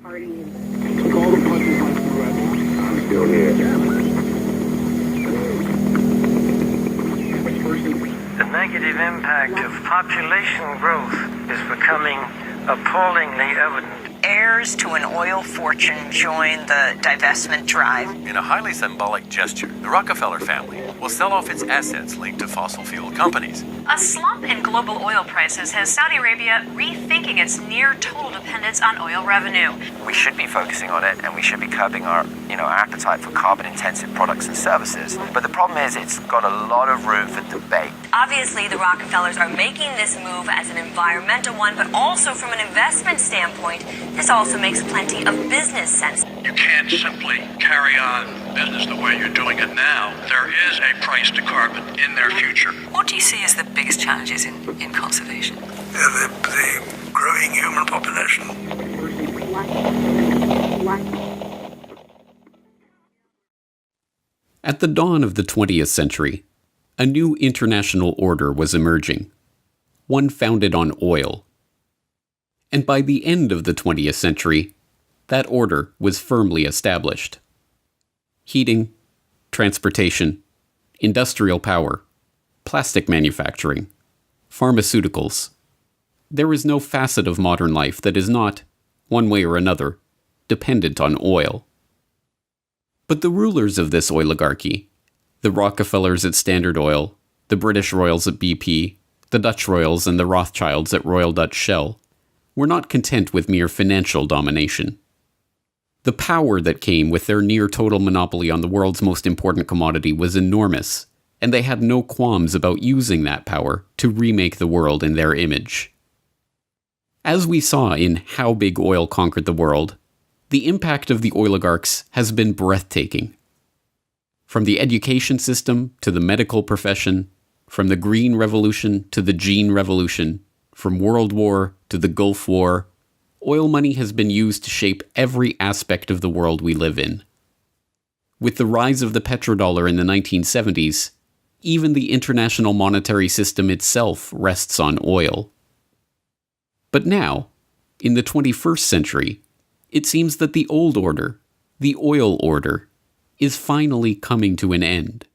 I'm still here. The negative impact of population growth is becoming appallingly evident. Heirs to an oil fortune join the divestment drive. In a highly symbolic gesture, the Rockefeller family will sell off its assets linked to fossil fuel companies. A slump in global oil prices has Saudi Arabia rethinking its near total dependence on oil revenue. We should be focusing on it, and we should be curbing our appetite for carbon-intensive products and services. But the problem is, it's got a lot of room for debate. Obviously, the Rockefellers are making this move as an environmental one, but also from an investment standpoint, this also makes plenty of business sense. You can't simply carry on business the way you're doing it now. There is a price to carbon in their future. What do you see as the biggest challenges in conservation? The growing human population. At the dawn of the 20th century, a new international order was emerging, one founded on oil. And by the end of the 20th century, that order was firmly established. Heating, transportation, industrial power, plastic manufacturing, pharmaceuticals. There is no facet of modern life that is not, one way or another, dependent on oil. But the rulers of this oligarchy, the Rockefellers at Standard Oil, the British royals at BP, the Dutch royals and the Rothschilds at Royal Dutch Shell, were not content with mere financial domination. The power that came with their near-total monopoly on the world's most important commodity was enormous, and they had no qualms about using that power to remake the world in their image. As we saw in How Big Oil Conquered the World, the impact of the oligarchs has been breathtaking. From the education system to the medical profession, from the Green Revolution to the Gene Revolution, from World War to the Gulf War, oil money has been used to shape every aspect of the world we live in. With the rise of the petrodollar in the 1970s, even the international monetary system itself rests on oil. But now, in the 21st century, it seems that the old order, the oil order, is finally coming to an end.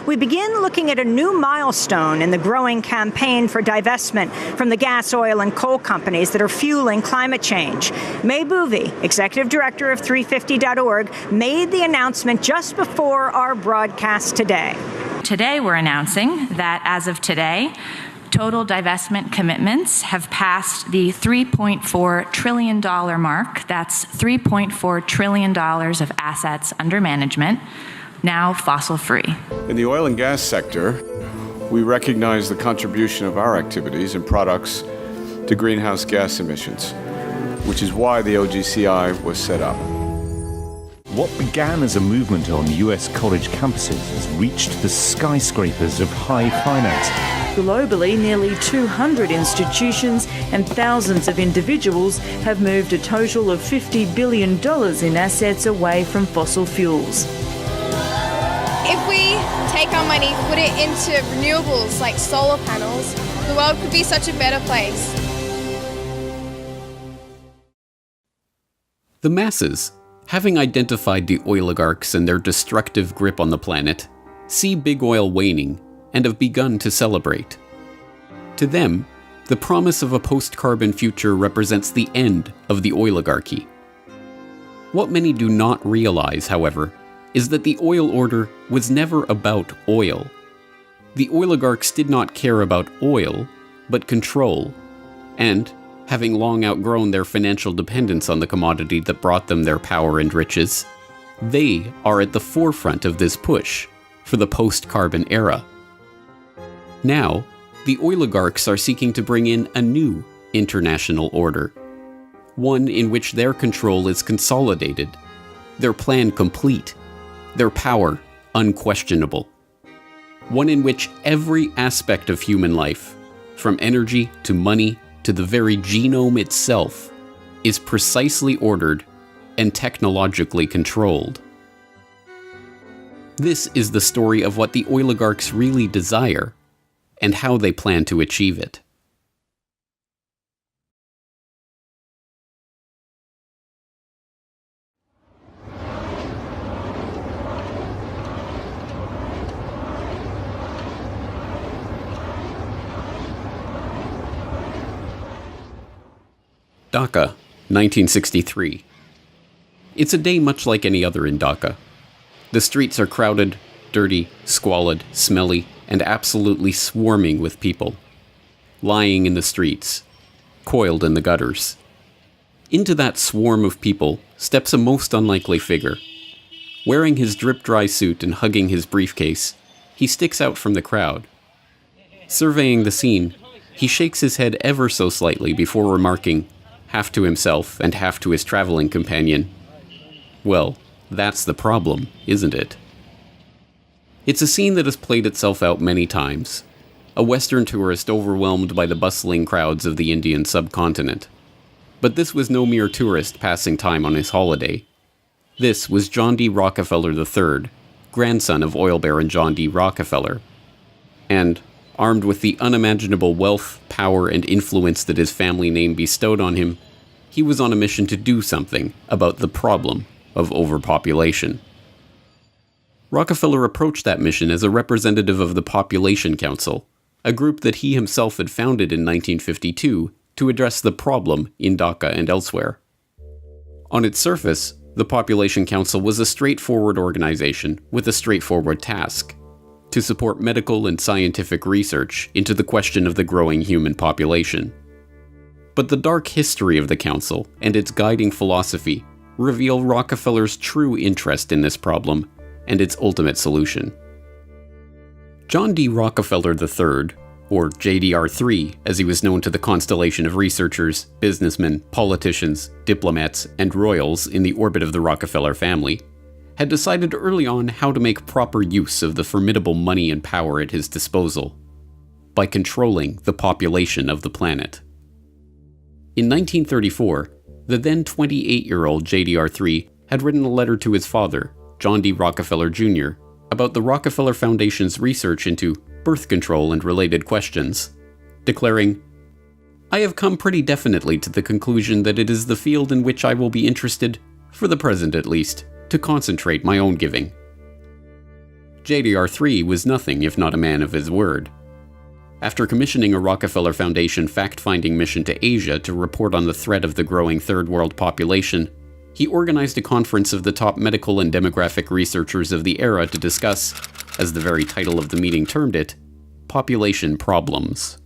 We begin looking at a new milestone in the growing campaign for divestment from the gas, oil, and coal companies that are fueling climate change. May Boovy, executive director of 350.org, made the announcement just before our broadcast today. Today we're announcing that as of today, total divestment commitments have passed the $3.4 trillion mark. That's $3.4 trillion of assets under management, now fossil-free. In the oil and gas sector, we recognize the contribution of our activities and products to greenhouse gas emissions, which is why the OGCI was set up. What began as a movement on US college campuses has reached the skyscrapers of high finance. Globally, nearly 200 institutions and thousands of individuals have moved a total of $50 billion in assets away from fossil fuels. If we take our money, put it into renewables like solar panels, the world could be such a better place. The masses, having identified the oligarchs and their destructive grip on the planet, see big oil waning and have begun to celebrate. To them, the promise of a post-carbon future represents the end of the oligarchy. What many do not realize, however, is that the oil order was never about oil. The oligarchs did not care about oil, but control, and, having long outgrown their financial dependence on the commodity that brought them their power and riches, they are at the forefront of this push for the post-carbon era. Now, the oligarchs are seeking to bring in a new international order, one in which their control is consolidated, their plan complete, their power unquestionable. One in which every aspect of human life, from energy to money to the very genome itself, is precisely ordered and technologically controlled. This is the story of what the oligarchs really desire and how they plan to achieve it. Dhaka, 1963. It's a day much like any other in Dhaka. The streets are crowded, dirty, squalid, smelly, and absolutely swarming with people. Lying in the streets, coiled in the gutters. Into that swarm of people steps a most unlikely figure. Wearing his drip-dry suit and hugging his briefcase, he sticks out from the crowd. Surveying the scene, he shakes his head ever so slightly before remarking, half to himself and half to his traveling companion, "Well, that's the problem, isn't it?" It's a scene that has played itself out many times. A Western tourist overwhelmed by the bustling crowds of the Indian subcontinent. But this was no mere tourist passing time on his holiday. This was John D. Rockefeller III, grandson of oil baron John D. Rockefeller. And, armed with the unimaginable wealth, power, and influence that his family name bestowed on him, he was on a mission to do something about the problem of overpopulation. Rockefeller approached that mission as a representative of the Population Council, a group that he himself had founded in 1952 to address the problem in Dhaka and elsewhere. On its surface, the Population Council was a straightforward organization with a straightforward task: to support medical and scientific research into the question of the growing human population. But the dark history of the council and its guiding philosophy reveal Rockefeller's true interest in this problem and its ultimate solution. John D. Rockefeller III, or JDR3 as he was known to the constellation of researchers, businessmen, politicians, diplomats, and royals in the orbit of the Rockefeller family, had decided early on how to make proper use of the formidable money and power at his disposal, by controlling the population of the planet. In 1934, the then 28-year-old JDR3 had written a letter to his father, John D. Rockefeller Jr., about the Rockefeller Foundation's research into birth control and related questions, declaring, "I have come pretty definitely to the conclusion that it is the field in which I will be interested, for the present at least, to concentrate my own giving." JDR3 was nothing if not a man of his word. After commissioning a Rockefeller Foundation fact-finding mission to Asia to report on the threat of the growing Third World population, he organized a conference of the top medical and demographic researchers of the era to discuss, as the very title of the meeting termed it, population problems.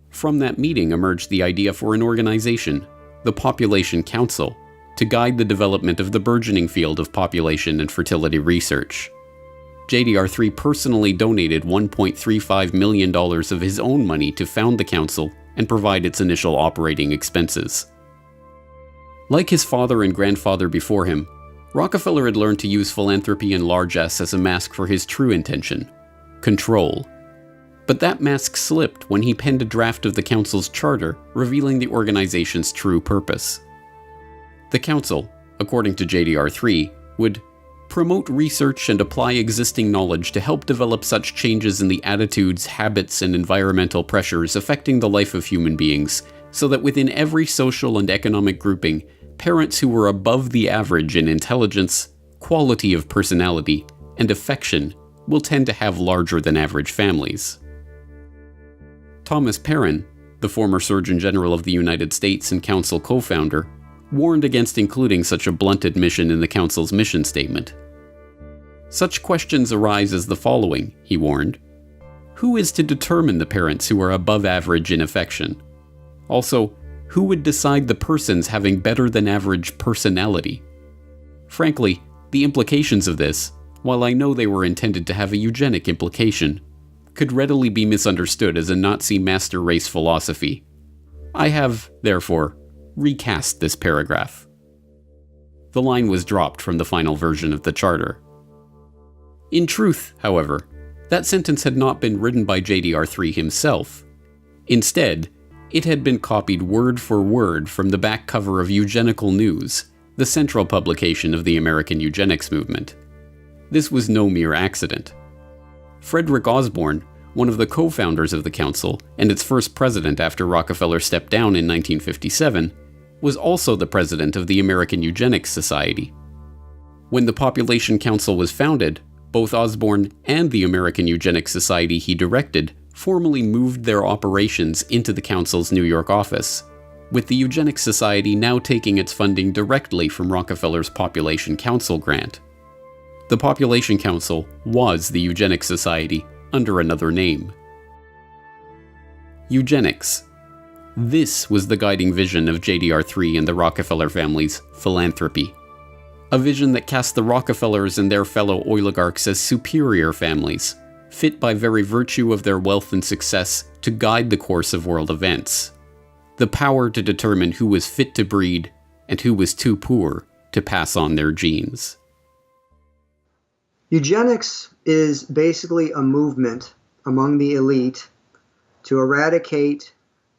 From that meeting emerged the idea for an organization, the Population Council, to guide the development of the burgeoning field of population and fertility research. JDR3 personally donated $1.35 million of his own money to found the council and provide its initial operating expenses. Like his father and grandfather before him, Rockefeller had learned to use philanthropy and largesse as a mask for his true intention: control. But that mask slipped when he penned a draft of the council's charter revealing the organization's true purpose. The council, according to JDR3, would promote research and apply existing knowledge to help develop such changes in the attitudes, habits, and environmental pressures affecting the life of human beings, so that within every social and economic grouping, parents who were above the average in intelligence, quality of personality, and affection will tend to have larger than average families. Thomas Perrin, the former Surgeon General of the United States and council co-founder, warned against including such a blunted mission in the council's mission statement. Such questions arise as the following, he warned. Who is to determine the parents who are above average in affection? Also, who would decide the persons having better than average personality? Frankly, the implications of this, while I know they were intended to have a eugenic implication, could readily be misunderstood as a Nazi master race philosophy. I have, therefore, recast this paragraph. The line was dropped from the final version of the charter. In truth, however, that sentence had not been written by JDR3 himself. Instead, it had been copied word for word from the back cover of Eugenical News, the central publication of the American eugenics movement. This was no mere accident. Frederick Osborne, one of the co-founders of the council and its first president after Rockefeller stepped down in 1957, was also the president of the American Eugenics Society. When the Population Council was founded, both Osborne and the American Eugenics Society he directed formally moved their operations into the council's New York office. with the Eugenics Society now taking its funding directly from Rockefeller's Population Council grant. The Population Council was the Eugenics Society under another name. Eugenics. This was the guiding vision of JDR3 and the Rockefeller family's philanthropy. A vision that cast the Rockefellers and their fellow oligarchs as superior families, fit by very virtue of their wealth and success to guide the course of world events. The power to determine who was fit to breed and who was too poor to pass on their genes. Eugenics is basically a movement among the elite to eradicate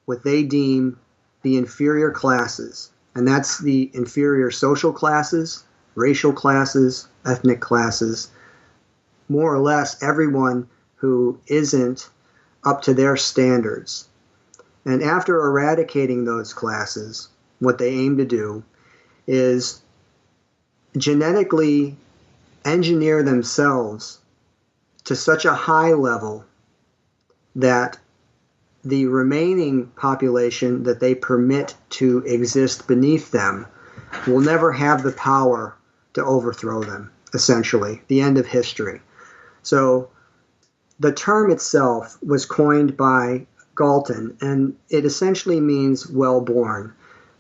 what they deem the inferior classes, and that's the inferior social classes, racial classes, ethnic classes, more or less everyone who isn't up to their standards. And after eradicating those classes, what they aim to do is genetically engineer themselves to such a high level that the remaining population that they permit to exist beneath them will never have the power to overthrow them, essentially, the end of history. So the term itself was coined by Galton, and it essentially means well-born.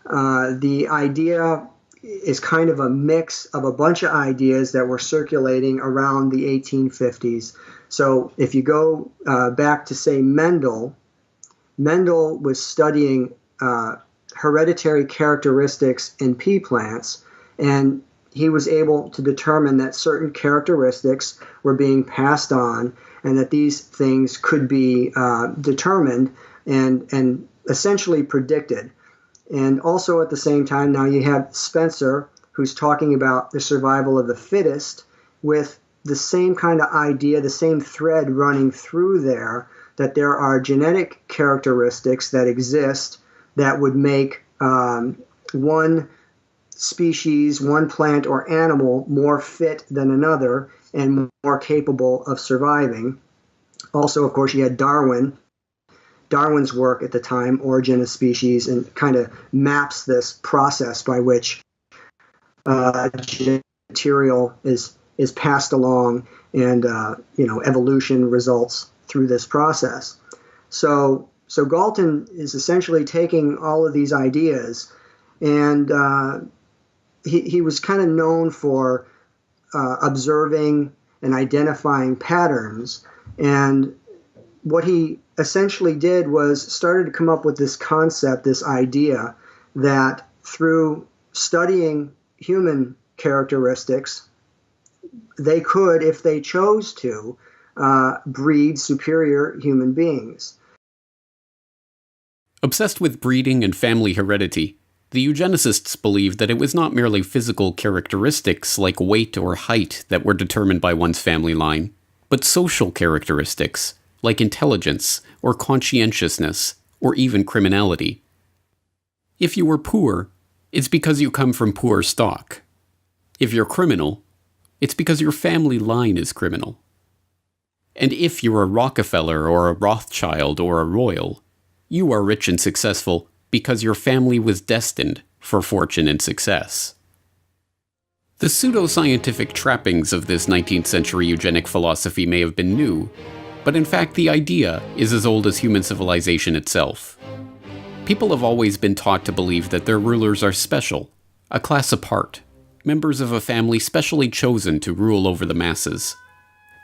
The idea is kind of a mix of a bunch of ideas that were circulating around the 1850s. So if you go back to, say, Mendel was studying hereditary characteristics in pea plants, and he was able to determine that certain characteristics were being passed on and that these things could be determined and essentially predicted. And also at the same time, now you have Spencer, who's talking about the survival of the fittest, with the same kind of idea, the same thread running through there, that there are genetic characteristics that exist that would make one species, one plant or animal more fit than another and more capable of surviving. Also, of course, you had Darwin's work at the time, Origin of Species, and kind of maps this process by which genetic material is passed along and evolution results through this process. So Galton is essentially taking all of these ideas, and he was kind of known for observing and identifying patterns. And what he essentially did was started to come up with this concept, this idea that through studying human characteristics, they could, if they chose to, breed superior human beings. Obsessed with breeding and family heredity, the eugenicists believed that it was not merely physical characteristics like weight or height that were determined by one's family line, but social characteristics like intelligence or conscientiousness or even criminality. If you were poor, it's because you come from poor stock. If you're criminal, it's because your family line is criminal. And if you're a Rockefeller or a Rothschild or a royal, you are rich and successful because your family was destined for fortune and success. The pseudoscientific trappings of this 19th century eugenic philosophy may have been new, but in fact the idea is as old as human civilization itself. People have always been taught to believe that their rulers are special, a class apart, members of a family specially chosen to rule over the masses.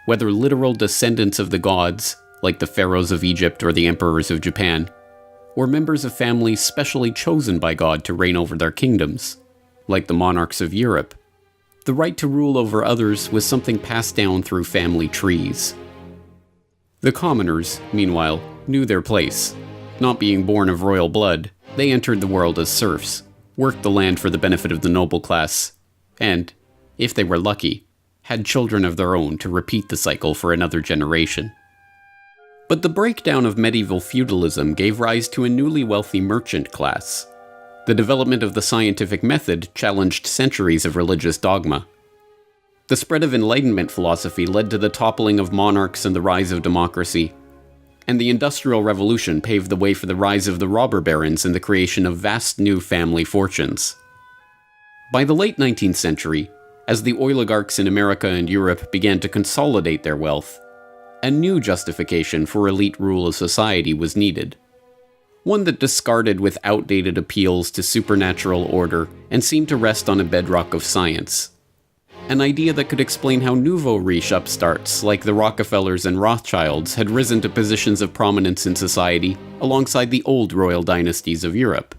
Whether literal descendants of the gods, like the pharaohs of Egypt or the emperors of Japan, or members of families specially chosen by God to reign over their kingdoms, like the monarchs of Europe, the right to rule over others was something passed down through family trees. The commoners, meanwhile, knew their place. Not being born of royal blood, they entered the world as serfs, worked the land for the benefit of the noble class, and, if they were lucky, had children of their own to repeat the cycle for another generation. But the breakdown of medieval feudalism gave rise to a newly wealthy merchant class. The development of the scientific method challenged centuries of religious dogma. The spread of Enlightenment philosophy led to the toppling of monarchs and the rise of democracy. and the Industrial Revolution paved the way for the rise of the robber barons and the creation of vast new family fortunes. By the late 19th century, as the oligarchs in America and Europe began to consolidate their wealth, a new justification for elite rule of society was needed. One that discarded with outdated appeals to supernatural order and seemed to rest on a bedrock of science. An idea that could explain how nouveau riche upstarts like the Rockefellers and Rothschilds had risen to positions of prominence in society alongside the old royal dynasties of Europe.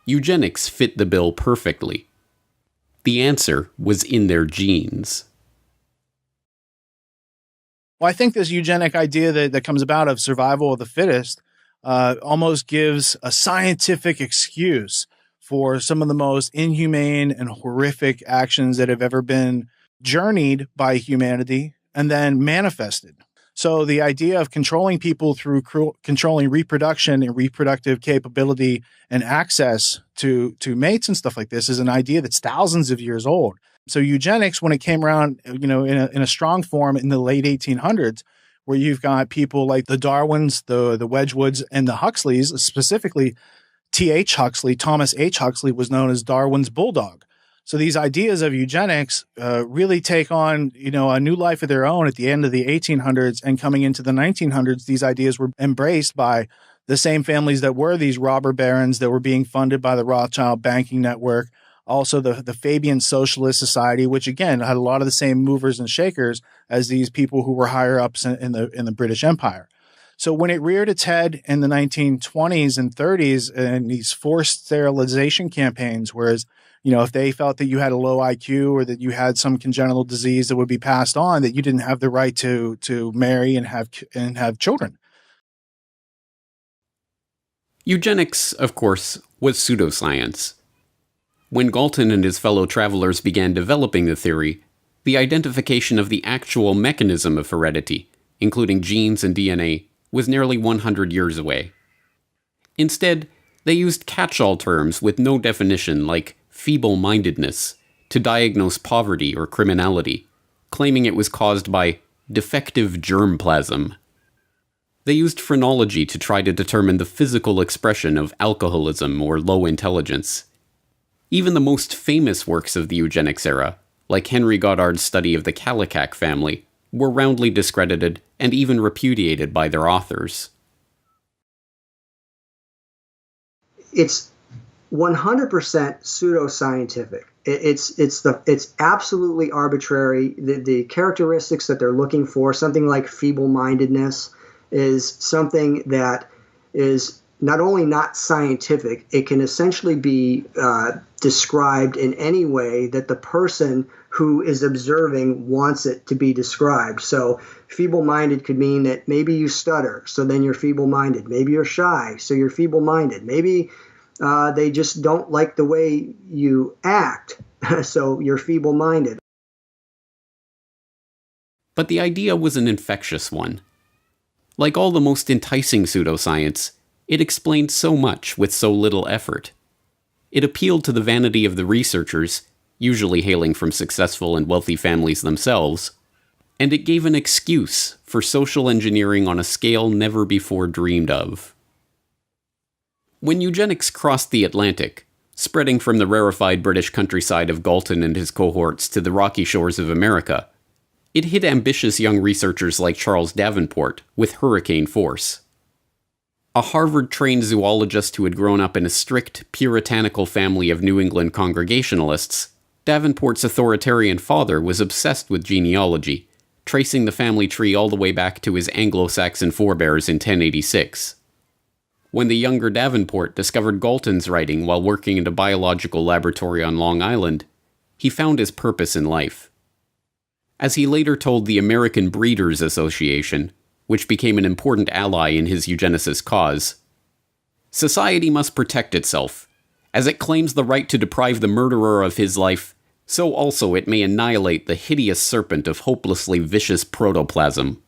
Eugenics fit the bill perfectly. The answer was in their genes. Well, I think this eugenic idea that comes about of survival of the fittest almost gives a scientific excuse for some of the most inhumane and horrific actions that have ever been journeyed by humanity and then manifested. So the idea of controlling people through controlling reproduction and reproductive capability and access to mates and stuff like this is an idea that's thousands of years old. So eugenics, when it came around, in a strong form in the late 1800s, where you've got people like the Darwins, the Wedgwoods, and the Huxleys, specifically T.H. Huxley, Thomas H. Huxley was known as Darwin's bulldog. So these ideas of eugenics really take on, a new life of their own at the end of the 1800s, and coming into the 1900s, these ideas were embraced by the same families that were these robber barons that were being funded by the Rothschild banking network. Also the Fabian Socialist Society, which again had a lot of the same movers and shakers as these people who were higher ups in the British Empire. So when it reared its head in the 1920s and 30s and these forced sterilization campaigns, whereas, if they felt that you had a low IQ or that you had some congenital disease that would be passed on, that you didn't have the right to marry and have children. Eugenics, of course, was pseudoscience. When Galton and his fellow travelers began developing the theory, the identification of the actual mechanism of heredity, including genes and DNA, was nearly 100 years away. Instead, they used catch-all terms with no definition like feeble-mindedness to diagnose poverty or criminality, claiming it was caused by defective germplasm. They used phrenology to try to determine the physical expression of alcoholism or low intelligence. Even the most famous works of the eugenics era, like Henry Goddard's study of the Kallikak family, were roundly discredited and even repudiated by their authors. It's 100% pseudoscientific. It's absolutely arbitrary. The characteristics that they're looking for, something like feeble-mindedness, is something that is not only not scientific, it can essentially be described in any way that the person who is observing wants it to be described. So feeble-minded could mean that maybe you stutter, so then you're feeble-minded. Maybe you're shy, so you're feeble-minded. Maybe they just don't like the way you act, so you're feeble-minded. But the idea was an infectious one. Like all the most enticing pseudoscience, it explained so much with so little effort. It appealed to the vanity of the researchers, usually hailing from successful and wealthy families themselves, and it gave an excuse for social engineering on a scale never before dreamed of. When eugenics crossed the Atlantic, spreading from the rarefied British countryside of Galton and his cohorts to the rocky shores of America, it hit ambitious young researchers like Charles Davenport with hurricane force. A Harvard-trained zoologist who had grown up in a strict, puritanical family of New England Congregationalists, Davenport's authoritarian father was obsessed with genealogy, tracing the family tree all the way back to his Anglo-Saxon forebears in 1086. When the younger Davenport discovered Galton's writing while working in a biological laboratory on Long Island, he found his purpose in life. As he later told the American Breeders Association, which became an important ally in his eugenicist cause, "Society must protect itself. As it claims the right to deprive the murderer of his life, so also it may annihilate the hideous serpent of hopelessly vicious protoplasm."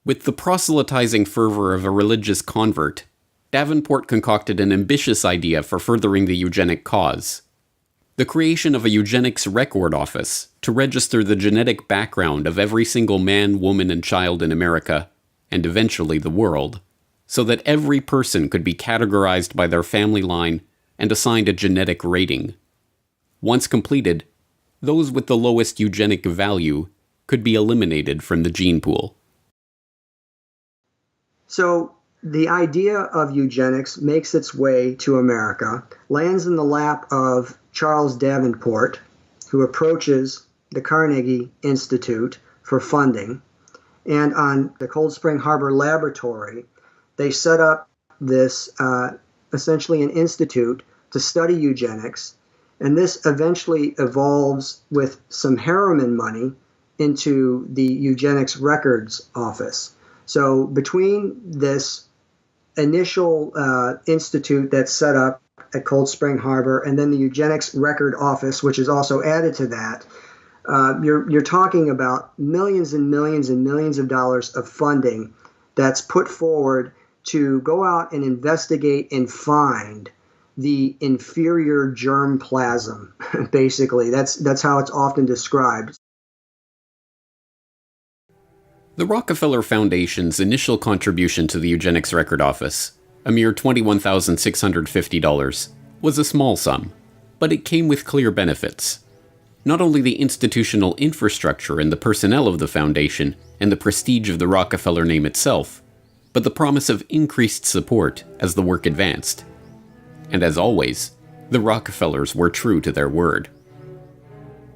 With the proselytizing fervor of a religious convert, Davenport concocted an ambitious idea for furthering the eugenic cause: the creation of a eugenics record office to register the genetic background of every single man, woman, and child in America, and eventually the world, so that every person could be categorized by their family line and assigned a genetic rating. Once completed, those with the lowest eugenic value could be eliminated from the gene pool. So the idea of eugenics makes its way to America, lands in the lap of Charles Davenport, who approaches the Carnegie Institute for funding. And on the Cold Spring Harbor Laboratory, they set up this, essentially an institute to study eugenics. And this eventually evolves with some Harriman money into the Eugenics Records Office. So between this initial institute that's set up at Cold Spring Harbor and then the Eugenics Record Office, which is also added to that, you're talking about millions and millions and millions of dollars of funding that's put forward to go out and investigate and find the inferior germplasm. Basically, that's how it's often described. The Rockefeller Foundation's initial contribution to the Eugenics Record Office, a mere $21,650, was a small sum, but it came with clear benefits. Not only the institutional infrastructure and the personnel of the foundation and the prestige of the Rockefeller name itself, but the promise of increased support as the work advanced. And as always, the Rockefellers were true to their word.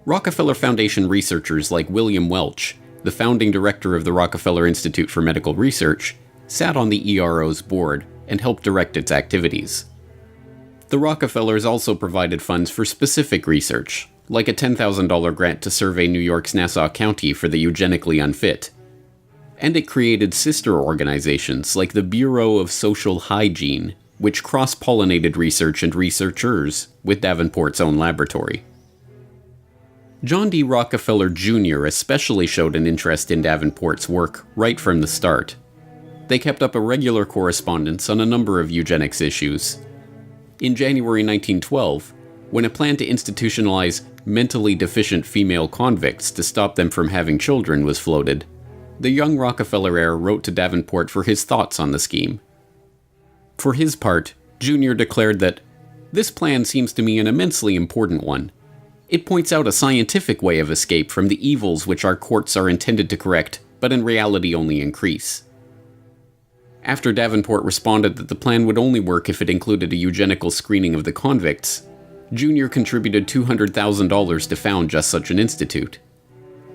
Rockefeller Foundation researchers like William Welch, the founding director of the Rockefeller Institute for Medical Research, sat on the ERO's board and helped direct its activities. The Rockefellers also provided funds for specific research, like a $10,000 grant to survey New York's Nassau County for the eugenically unfit. And it created sister organizations like the Bureau of Social Hygiene, which cross-pollinated research and researchers with Davenport's own laboratory. John D. Rockefeller Jr. especially showed an interest in Davenport's work right from the start. They kept up a regular correspondence on a number of eugenics issues. In January 1912, when a plan to institutionalize mentally deficient female convicts to stop them from having children was floated, the young Rockefeller heir wrote to Davenport for his thoughts on the scheme. For his part, Jr. declared that, "This plan seems to me an immensely important one. It points out a scientific way of escape from the evils which our courts are intended to correct, but in reality only increase." After Davenport responded that the plan would only work if it included a eugenical screening of the convicts, Jr. contributed $200,000 to found just such an institute.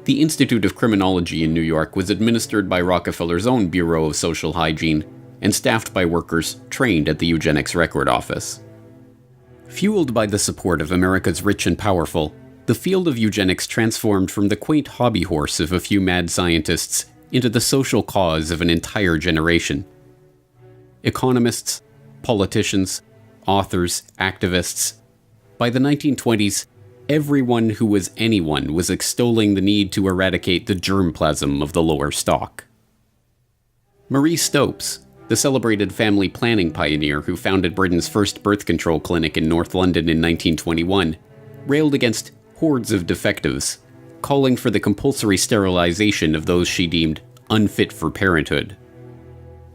The Institute of Criminology in New York was administered by Rockefeller's own Bureau of Social Hygiene and staffed by workers trained at the Eugenics Record Office. Fueled by the support of America's rich and powerful, the field of eugenics transformed from the quaint hobby horse of a few mad scientists into the social cause of an entire generation. Economists, politicians, authors, activists. By the 1920s, everyone who was anyone was extolling the need to eradicate the germplasm of the lower stock. Marie Stopes, the celebrated family planning pioneer who founded Britain's first birth control clinic in North London in 1921, railed against hordes of defectives, calling for the compulsory sterilization of those she deemed unfit for parenthood.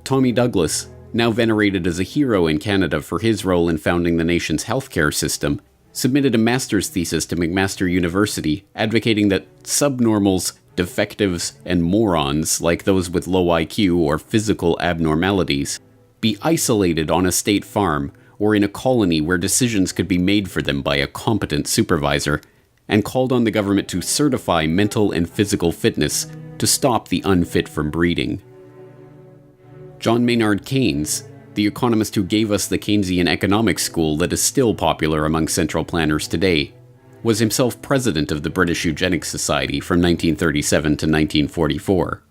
Tommy Douglas, now venerated as a hero in Canada for his role in founding the nation's healthcare system, submitted a master's thesis to McMaster University advocating that subnormals, defectives, and morons, like those with low IQ or physical abnormalities, be isolated on a state farm or in a colony where decisions could be made for them by a competent supervisor, and called on the government to certify mental and physical fitness to stop the unfit from breeding. John Maynard Keynes, the economist who gave us the Keynesian economics school that is still popular among central planners today, was himself president of the British Eugenics Society from 1937 to 1944.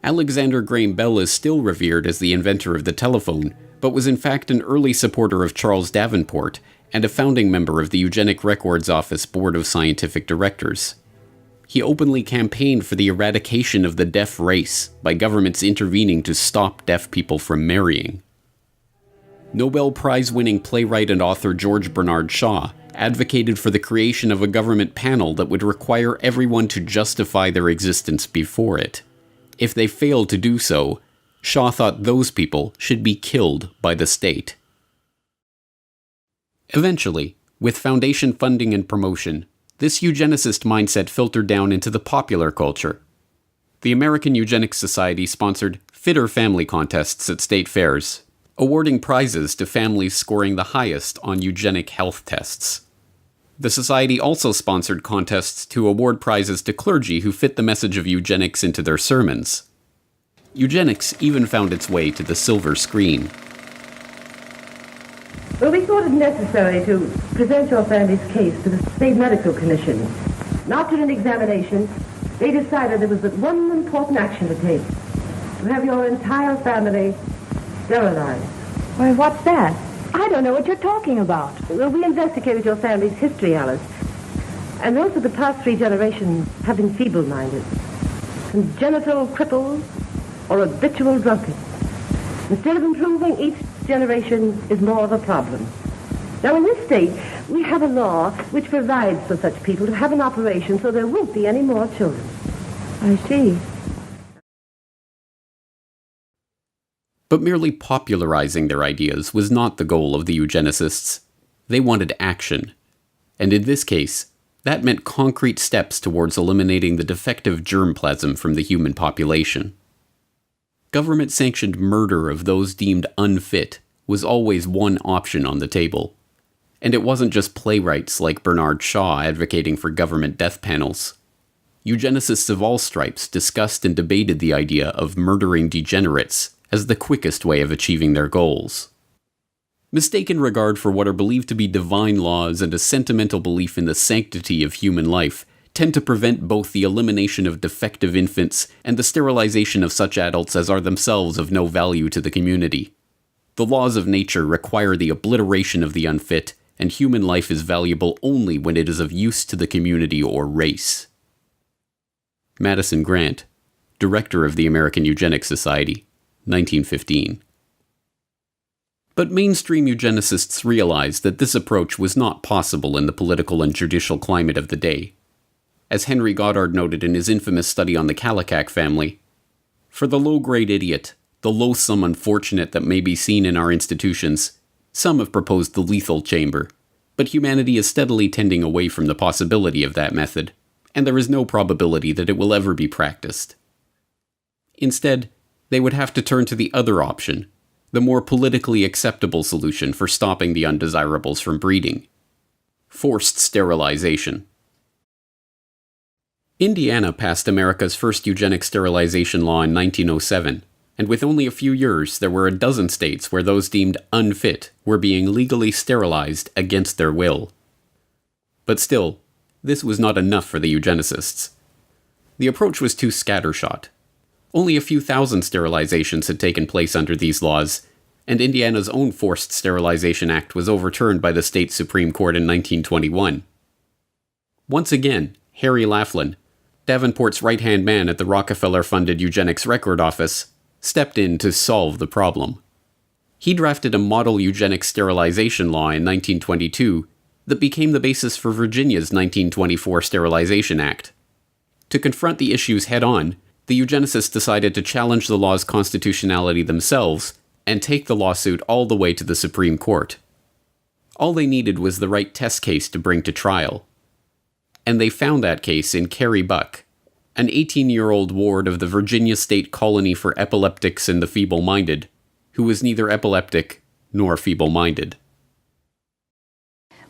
Alexander Graham Bell is still revered as the inventor of the telephone, but was in fact an early supporter of Charles Davenport and a founding member of the Eugenic Records Office Board of Scientific Directors. He openly campaigned for the eradication of the deaf race by governments intervening to stop deaf people from marrying. Nobel Prize-winning playwright and author George Bernard Shaw advocated for the creation of a government panel that would require everyone to justify their existence before it. If they failed to do so, Shaw thought those people should be killed by the state. Eventually, with foundation funding and promotion, this eugenicist mindset filtered down into the popular culture. The American Eugenics Society sponsored fitter family contests at state fairs, awarding prizes to families scoring the highest on eugenic health tests. The society also sponsored contests to award prizes to clergy who fit the message of eugenics into their sermons. Eugenics even found its way to the silver screen. Well, we thought it necessary to present your family's case to the state medical commission. And after an examination, they decided there was but one important action to take: to have your entire family sterilized. Why, what's that? I don't know what you're talking about. Well, we investigated your family's history, Alice. And those of the past 3 generations have been feeble-minded, congenital cripples, or habitual drunkards. Instead of improving, each generation is more of a problem. Now, in this state, we have a law which provides for such people to have an operation so there won't be any more children. I see. But merely popularizing their ideas was not the goal of the eugenicists. They wanted action. And in this case, that meant concrete steps towards eliminating the defective germplasm from the human population. Government-sanctioned murder of those deemed unfit was always one option on the table. And it wasn't just playwrights like Bernard Shaw advocating for government death panels. Eugenicists of all stripes discussed and debated the idea of murdering degenerates as the quickest way of achieving their goals. Mistaken regard for what are believed to be divine laws and a sentimental belief in the sanctity of human life tend to prevent both the elimination of defective infants and the sterilization of such adults as are themselves of no value to the community. The laws of nature require the obliteration of the unfit, and human life is valuable only when it is of use to the community or race. Madison Grant, Director of the American Eugenics Society, 1915. But mainstream eugenicists realized that this approach was not possible in the political and judicial climate of the day. As Henry Goddard noted in his infamous study on the Kallikak family, "For the low-grade idiot, the loathsome unfortunate that may be seen in our institutions, some have proposed the lethal chamber, but humanity is steadily tending away from the possibility of that method, and there is no probability that it will ever be practiced. Instead, they would have to turn to the other option, the more politically acceptable solution for stopping the undesirables from breeding: forced sterilization." Indiana passed America's first eugenic sterilization law in 1907, and with only a few years, there were a dozen states where those deemed unfit were being legally sterilized against their will. But still, this was not enough for the eugenicists. The approach was too scattershot. Only a few thousand sterilizations had taken place under these laws, and Indiana's own Forced Sterilization Act was overturned by the state Supreme Court in 1921. Once again, Harry Laughlin, Davenport's right-hand man at the Rockefeller-funded Eugenics Record Office, stepped in to solve the problem. He drafted a model eugenics sterilization law in 1922 that became the basis for Virginia's 1924 Sterilization Act. To confront the issues head-on, the eugenicists decided to challenge the law's constitutionality themselves and take the lawsuit all the way to the Supreme Court. All they needed was the right test case to bring to trial. And they found that case in Carrie Buck, an 18-year-old ward of the Virginia State Colony for Epileptics and the Feeble-Minded, who was neither epileptic nor feeble-minded.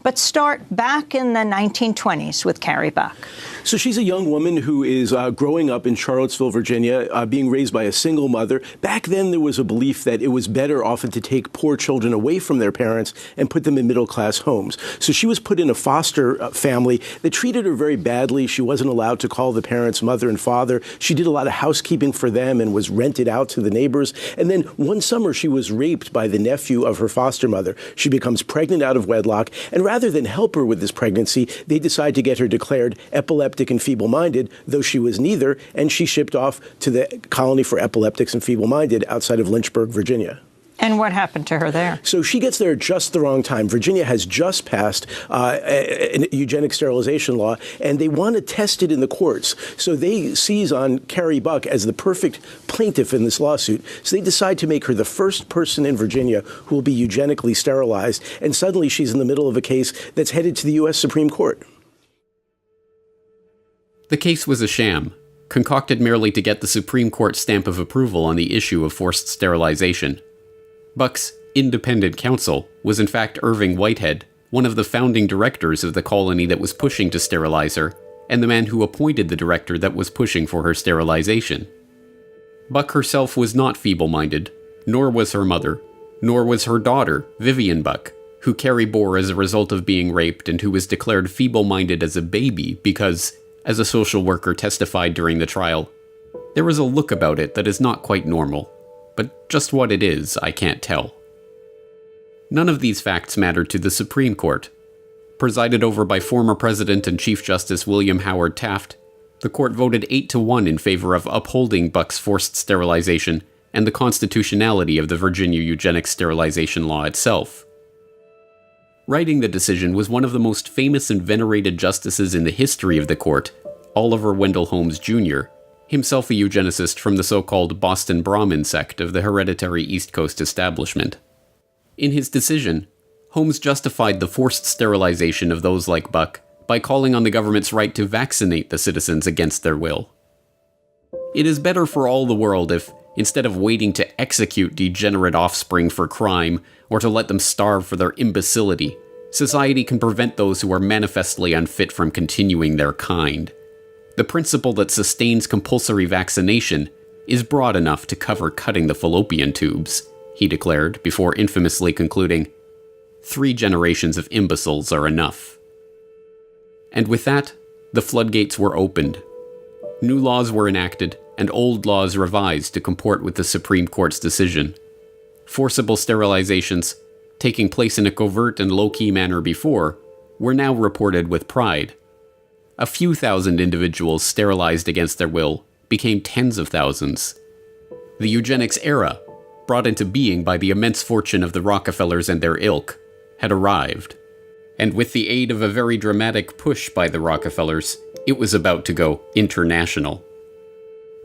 But start back in the 1920s with Carrie Buck. So she's a young woman who is growing up in Charlottesville, Virginia, being raised by a single mother. Back then, there was a belief that it was better often to take poor children away from their parents and put them in middle-class homes. So she was put in a foster family that treated her very badly. She wasn't allowed to call the parents mother and father. She did a lot of housekeeping for them and was rented out to the neighbors. And then one summer, she was raped by the nephew of her foster mother. She becomes pregnant out of wedlock, and rather than help her with this pregnancy, they decide to get her declared epileptic and feeble-minded, though she was neither, and she shipped off to the Colony for Epileptics and Feeble-Minded outside of Lynchburg, Virginia. And what happened to her there? So she gets there at just the wrong time. Virginia has just passed a eugenic sterilization law, and they want to test it in the courts. So they seize on Carrie Buck as the perfect plaintiff in this lawsuit. So they decide to make her the first person in Virginia who will be eugenically sterilized. And suddenly she's in the middle of a case that's headed to the U.S. Supreme Court. The case was a sham, concocted merely to get the Supreme Court stamp of approval on the issue of forced sterilization. Buck's independent counsel was in fact Irving Whitehead, one of the founding directors of the colony that was pushing to sterilize her, and the man who appointed the director that was pushing for her sterilization. Buck herself was not feeble-minded, nor was her mother, nor was her daughter, Vivian Buck, who Carrie bore as a result of being raped and who was declared feeble-minded as a baby because, as a social worker testified during the trial, there was a look about it that is not quite normal. But just what it is, I can't tell. None of these facts mattered to the Supreme Court. Presided over by former President and Chief Justice William Howard Taft, the court voted 8-1 in favor of upholding Buck's forced sterilization and the constitutionality of the Virginia eugenics sterilization law itself. Writing the decision was one of the most famous and venerated justices in the history of the court, Oliver Wendell Holmes Jr., himself a eugenicist from the so-called Boston Brahmin sect of the hereditary East Coast establishment. In his decision, Holmes justified the forced sterilization of those like Buck by calling on the government's right to vaccinate the citizens against their will. It is better for all the world if, instead of waiting to execute degenerate offspring for crime or to let them starve for their imbecility, society can prevent those who are manifestly unfit from continuing their kind. The principle that sustains compulsory vaccination is broad enough to cover cutting the fallopian tubes, he declared before infamously concluding, 3 generations of imbeciles are enough. And with that, the floodgates were opened. New laws were enacted, and old laws revised to comport with the Supreme Court's decision. Forcible sterilizations, taking place in a covert and low-key manner before, were now reported with pride. A few thousand individuals sterilized against their will became tens of thousands. The eugenics era, brought into being by the immense fortune of the Rockefellers and their ilk, had arrived. And with the aid of a very dramatic push by the Rockefellers, it was about to go international.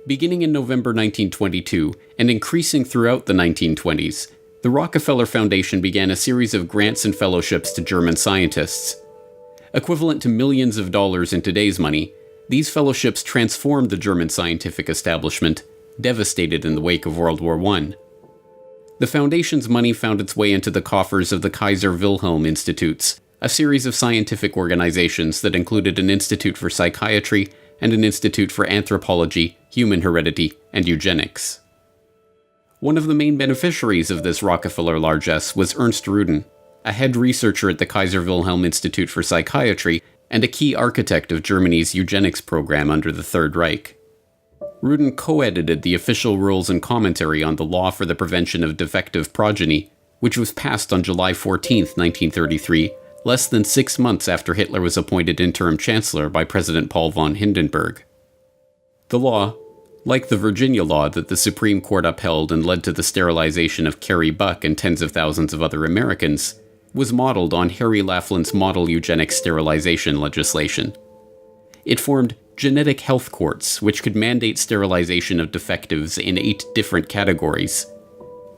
Beginning in November 1922 and increasing throughout the 1920s, the Rockefeller Foundation began a series of grants and fellowships to German scientists. Equivalent to millions of dollars in today's money, these fellowships transformed the German scientific establishment, devastated in the wake of World War I. The Foundation's money found its way into the coffers of the Kaiser Wilhelm Institutes, a series of scientific organizations that included an institute for psychiatry and an institute for anthropology, human heredity, and eugenics. One of the main beneficiaries of this Rockefeller largesse was Ernst Rudin, a head researcher at the Kaiser Wilhelm Institute for Psychiatry and a key architect of Germany's eugenics program under the Third Reich. Rudin co-edited the official rules and commentary on the law for the prevention of defective progeny, which was passed on July 14, 1933, less than 6 months after Hitler was appointed interim chancellor by President Paul von Hindenburg. The law, like the Virginia law that the Supreme Court upheld and led to the sterilization of Carrie Buck and tens of thousands of other Americans, was modeled on Harry Laughlin's model eugenics sterilization legislation. It formed genetic health courts which could mandate sterilization of defectives in 8 different categories: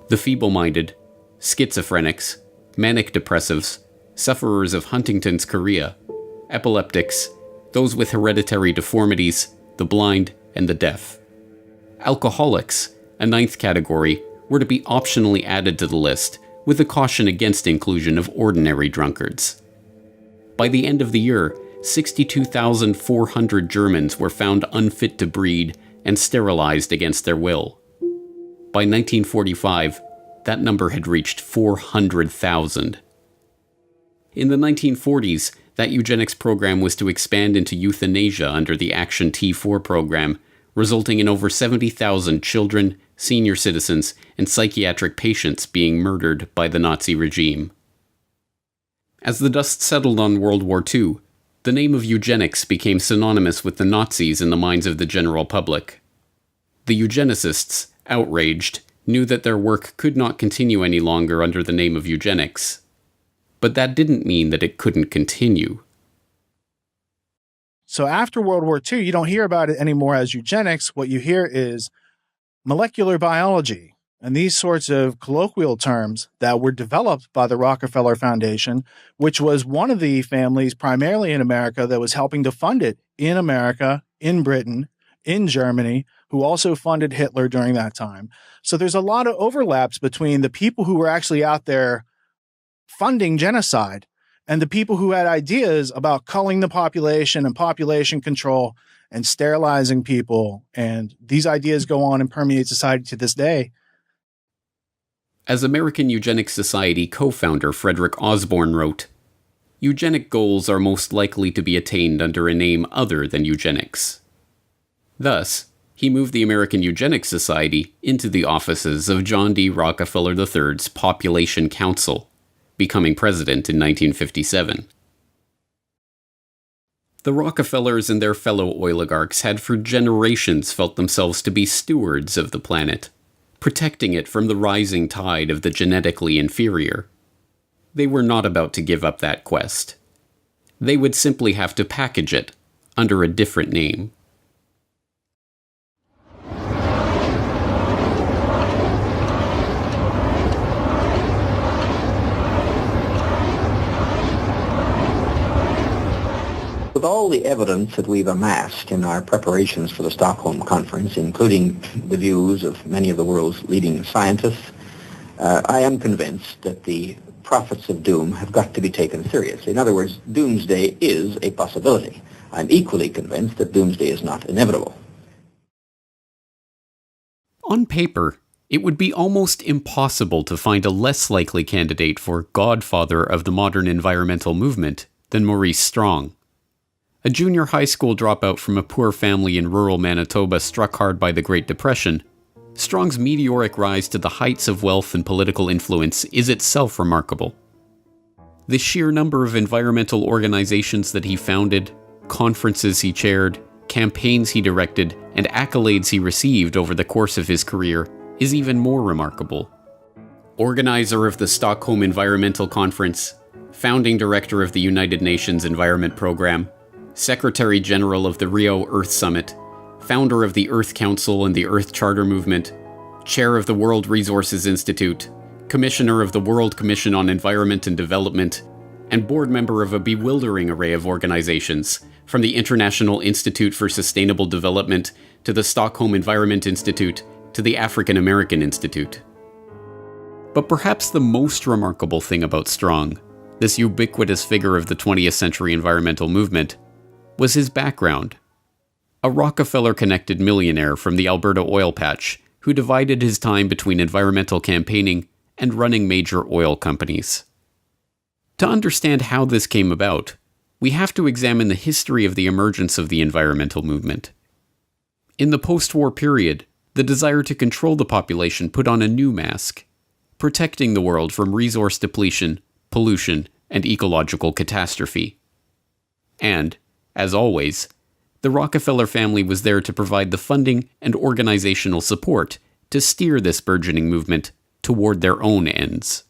the feeble-minded, schizophrenics, manic depressives, sufferers of Huntington's chorea, epileptics, those with hereditary deformities, the blind, and the deaf. Alcoholics, a 9th category, were to be optionally added to the list, with a caution against inclusion of ordinary drunkards. By the end of the year, 62,400 Germans were found unfit to breed and sterilized against their will. By 1945, that number had reached 400,000. In the 1940s, that eugenics program was to expand into euthanasia under the Action T4 program, resulting in over 70,000 children, senior citizens, and psychiatric patients being murdered by the Nazi regime. As the dust settled on World War II, the name of eugenics became synonymous with the Nazis in the minds of the general public. The eugenicists, outraged, knew that their work could not continue any longer under the name of eugenics. But that didn't mean that it couldn't continue. So after World War II, you don't hear about it anymore as eugenics. What you hear is molecular biology and these sorts of colloquial terms that were developed by the Rockefeller Foundation, which was one of the families primarily in America that was helping to fund it in America, in Britain, in Germany, who also funded Hitler during that time. So there's a lot of overlaps between the people who were actually out there funding genocide and the people who had ideas about culling the population and population control and sterilizing people. And these ideas go on and permeate society to this day. As American Eugenics Society co-founder Frederick Osborne wrote, "Eugenic goals are most likely to be attained under a name other than eugenics." Thus, he moved the American Eugenics Society into the offices of John D. Rockefeller III's Population Council, becoming president in 1957. The Rockefellers and their fellow oligarchs had for generations felt themselves to be stewards of the planet, protecting it from the rising tide of the genetically inferior. They were not about to give up that quest. They would simply have to package it under a different name. With all the evidence that we've amassed in our preparations for the Stockholm Conference, including the views of many of the world's leading scientists, I am convinced that the prophets of doom have got to be taken seriously. In other words, doomsday is a possibility. I'm equally convinced that doomsday is not inevitable. On paper, it would be almost impossible to find a less likely candidate for godfather of the modern environmental movement than Maurice Strong. A junior high school dropout from a poor family in rural Manitoba struck hard by the Great Depression, Strong's meteoric rise to the heights of wealth and political influence is itself remarkable. The sheer number of environmental organizations that he founded, conferences he chaired, campaigns he directed, and accolades he received over the course of his career is even more remarkable. Organizer of the Stockholm Environmental Conference, founding director of the United Nations Environment Program, Secretary General of the Rio Earth Summit, founder of the Earth Council and the Earth Charter Movement, chair of the World Resources Institute, commissioner of the World Commission on Environment and Development, and board member of a bewildering array of organizations, from the International Institute for Sustainable Development to the Stockholm Environment Institute to the African American Institute. But perhaps the most remarkable thing about Strong, this ubiquitous figure of the 20th century environmental movement, was his background. A Rockefeller-connected millionaire from the Alberta oil patch who divided his time between environmental campaigning and running major oil companies. To understand how this came about, we have to examine the history of the emergence of the environmental movement. In the post-war period, the desire to control the population put on a new mask, protecting the world from resource depletion, pollution, and ecological catastrophe. And, as always, the Rockefeller family was there to provide the funding and organizational support to steer this burgeoning movement toward their own ends.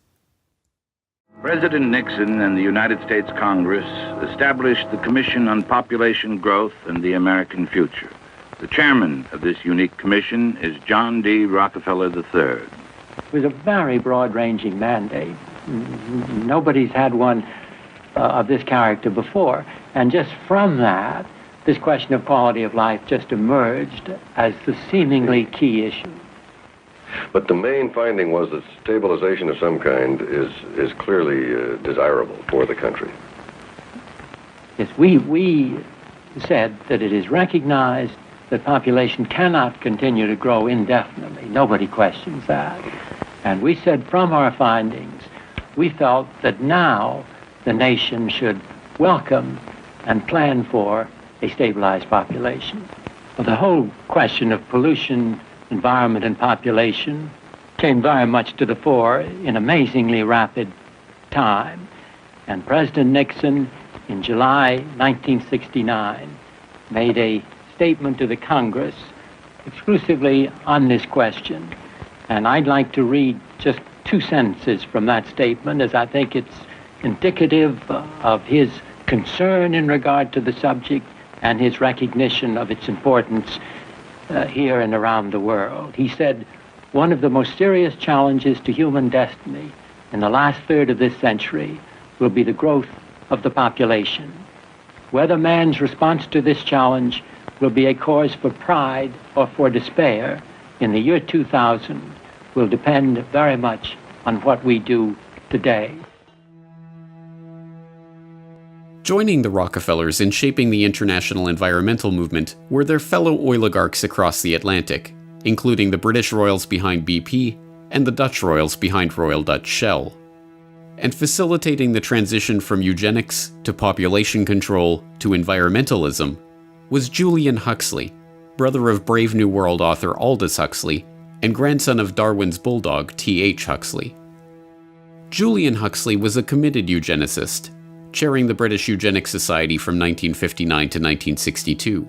President Nixon and the United States Congress established the Commission on Population Growth and the American Future. The chairman of this unique commission is John D. Rockefeller III. It was a very broad-ranging mandate. Nobody's had one of this character before. And just from that, this question of quality of life just emerged as the seemingly key issue. But the main finding was that stabilization of some kind is clearly desirable for the country. Yes, we said that it is recognized that population cannot continue to grow indefinitely. Nobody questions that. And we said from our findings, we felt that now the nation should welcome and plan for a stabilized population. Well, the whole question of pollution, environment, and population came very much to the fore in amazingly rapid time. And President Nixon, in July 1969, made a statement to the Congress exclusively on this question. And I'd like to read just 2 sentences from that statement, as I think it's indicative of his concern in regard to the subject and his recognition of its importance here and around the world. He said, "One of the most serious challenges to human destiny in the last third of this century will be the growth of the population. Whether man's response to this challenge will be a cause for pride or for despair in the year 2000 will depend very much on what we do today." Joining the Rockefellers in shaping the international environmental movement were their fellow oligarchs across the Atlantic, including the British royals behind BP and the Dutch royals behind Royal Dutch Shell. And facilitating the transition from eugenics to population control to environmentalism was Julian Huxley, brother of Brave New World author Aldous Huxley and grandson of Darwin's bulldog T.H. Huxley. Julian Huxley was a committed eugenicist, chairing the British Eugenics Society from 1959 to 1962.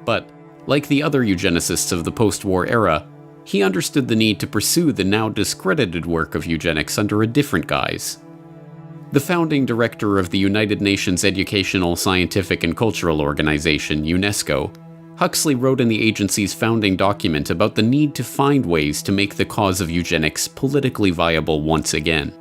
But, like the other eugenicists of the post-war era, he understood the need to pursue the now discredited work of eugenics under a different guise. The founding director of the United Nations Educational, Scientific and Cultural Organization, UNESCO, Huxley wrote in the agency's founding document about the need to find ways to make the cause of eugenics politically viable once again.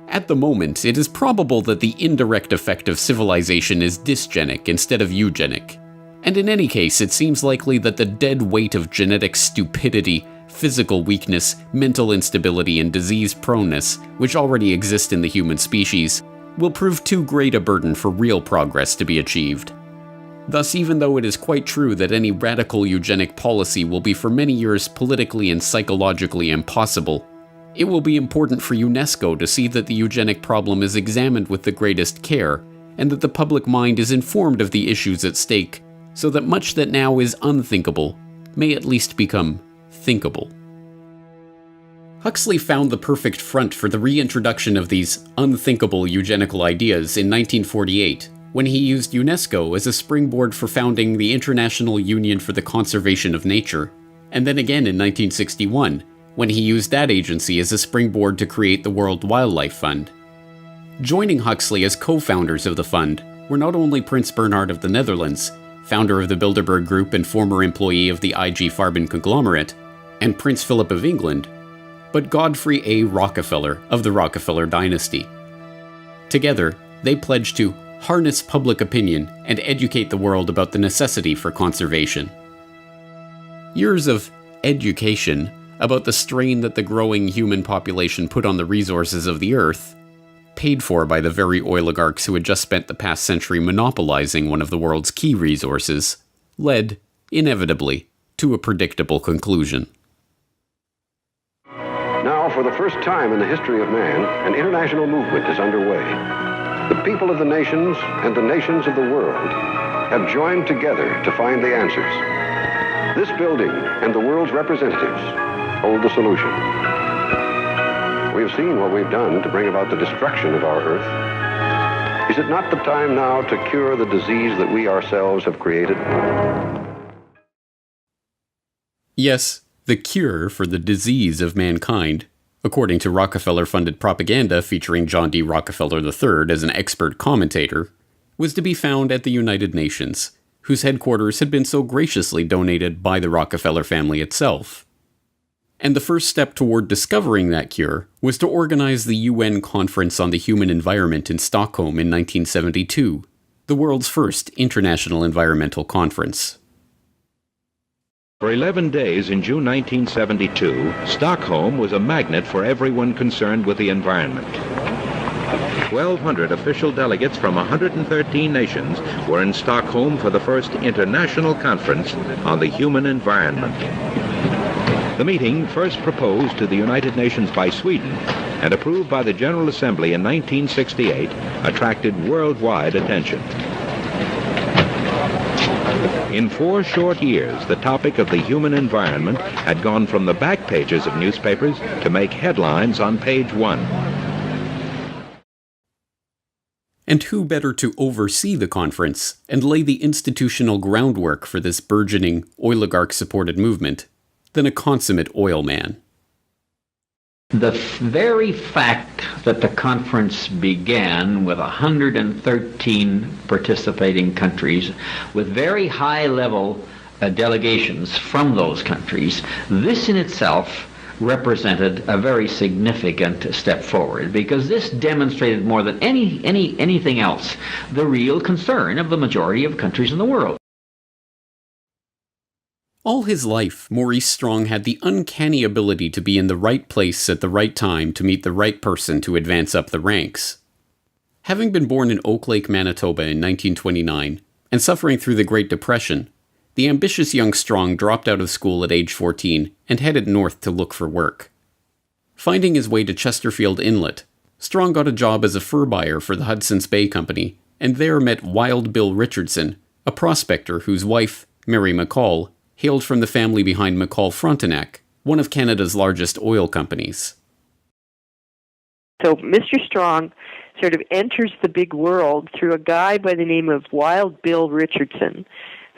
At the moment, it is probable that the indirect effect of civilization is dysgenic instead of eugenic. And in any case, it seems likely that the dead weight of genetic stupidity, physical weakness, mental instability, and disease proneness, which already exist in the human species, will prove too great a burden for real progress to be achieved. Thus, even though it is quite true that any radical eugenic policy will be for many years politically and psychologically impossible, it will be important for UNESCO to see that the eugenic problem is examined with the greatest care, and that the public mind is informed of the issues at stake, so that much that now is unthinkable may at least become thinkable. Huxley found the perfect front for the reintroduction of these unthinkable eugenical ideas in 1948, when he used UNESCO as a springboard for founding the International Union for the Conservation of Nature, and then again in 1961, when he used that agency as a springboard to create the World Wildlife Fund. Joining Huxley as co-founders of the fund were not only Prince Bernhard of the Netherlands, founder of the Bilderberg Group and former employee of the IG Farben conglomerate, and Prince Philip of England, but Godfrey A. Rockefeller of the Rockefeller dynasty. Together, they pledged to harness public opinion and educate the world about the necessity for conservation. Years of education about the strain that the growing human population put on the resources of the Earth, paid for by the very oligarchs who had just spent the past century monopolizing one of the world's key resources, led, inevitably, to a predictable conclusion. Now, for the first time in the history of man, an international movement is underway. The people of the nations and the nations of the world have joined together to find the answers. This building and the world's representatives hold the solution. We have seen what we've done to bring about the destruction of our Earth. Is it not the time now to cure the disease that we ourselves have created? Yes, the cure for the disease of mankind, according to Rockefeller-funded propaganda featuring John D. Rockefeller III as an expert commentator, was to be found at the United Nations, whose headquarters had been so graciously donated by the Rockefeller family itself. And the first step toward discovering that cure was to organize the UN Conference on the Human Environment in Stockholm in 1972, the world's first international environmental conference. For 11 days in June 1972, Stockholm was a magnet for everyone concerned with the environment. 1,200 official delegates from 113 nations were in Stockholm for the first international conference on the human environment. The meeting, first proposed to the United Nations by Sweden and approved by the General Assembly in 1968, attracted worldwide attention. In 4 short years, the topic of the human environment had gone from the back pages of newspapers to make headlines on page 1. And who better to oversee the conference and lay the institutional groundwork for this burgeoning, oligarch-supported movement than a consummate oil man. The very fact that the conference began with 113 participating countries with very high-level delegations from those countries, this in itself represented a very significant step forward, because this demonstrated more than anything else the real concern of the majority of countries in the world. All his life, Maurice Strong had the uncanny ability to be in the right place at the right time to meet the right person to advance up the ranks. Having been born in Oak Lake, Manitoba in 1929, and suffering through the Great Depression, the ambitious young Strong dropped out of school at age 14 and headed north to look for work. Finding his way to Chesterfield Inlet, Strong got a job as a fur buyer for the Hudson's Bay Company, and there met Wild Bill Richardson, a prospector whose wife, Mary McCall, hailed from the family behind McCall Frontenac, one of Canada's largest oil companies. So Mr. Strong sort of enters the big world through a guy by the name of Wild Bill Richardson,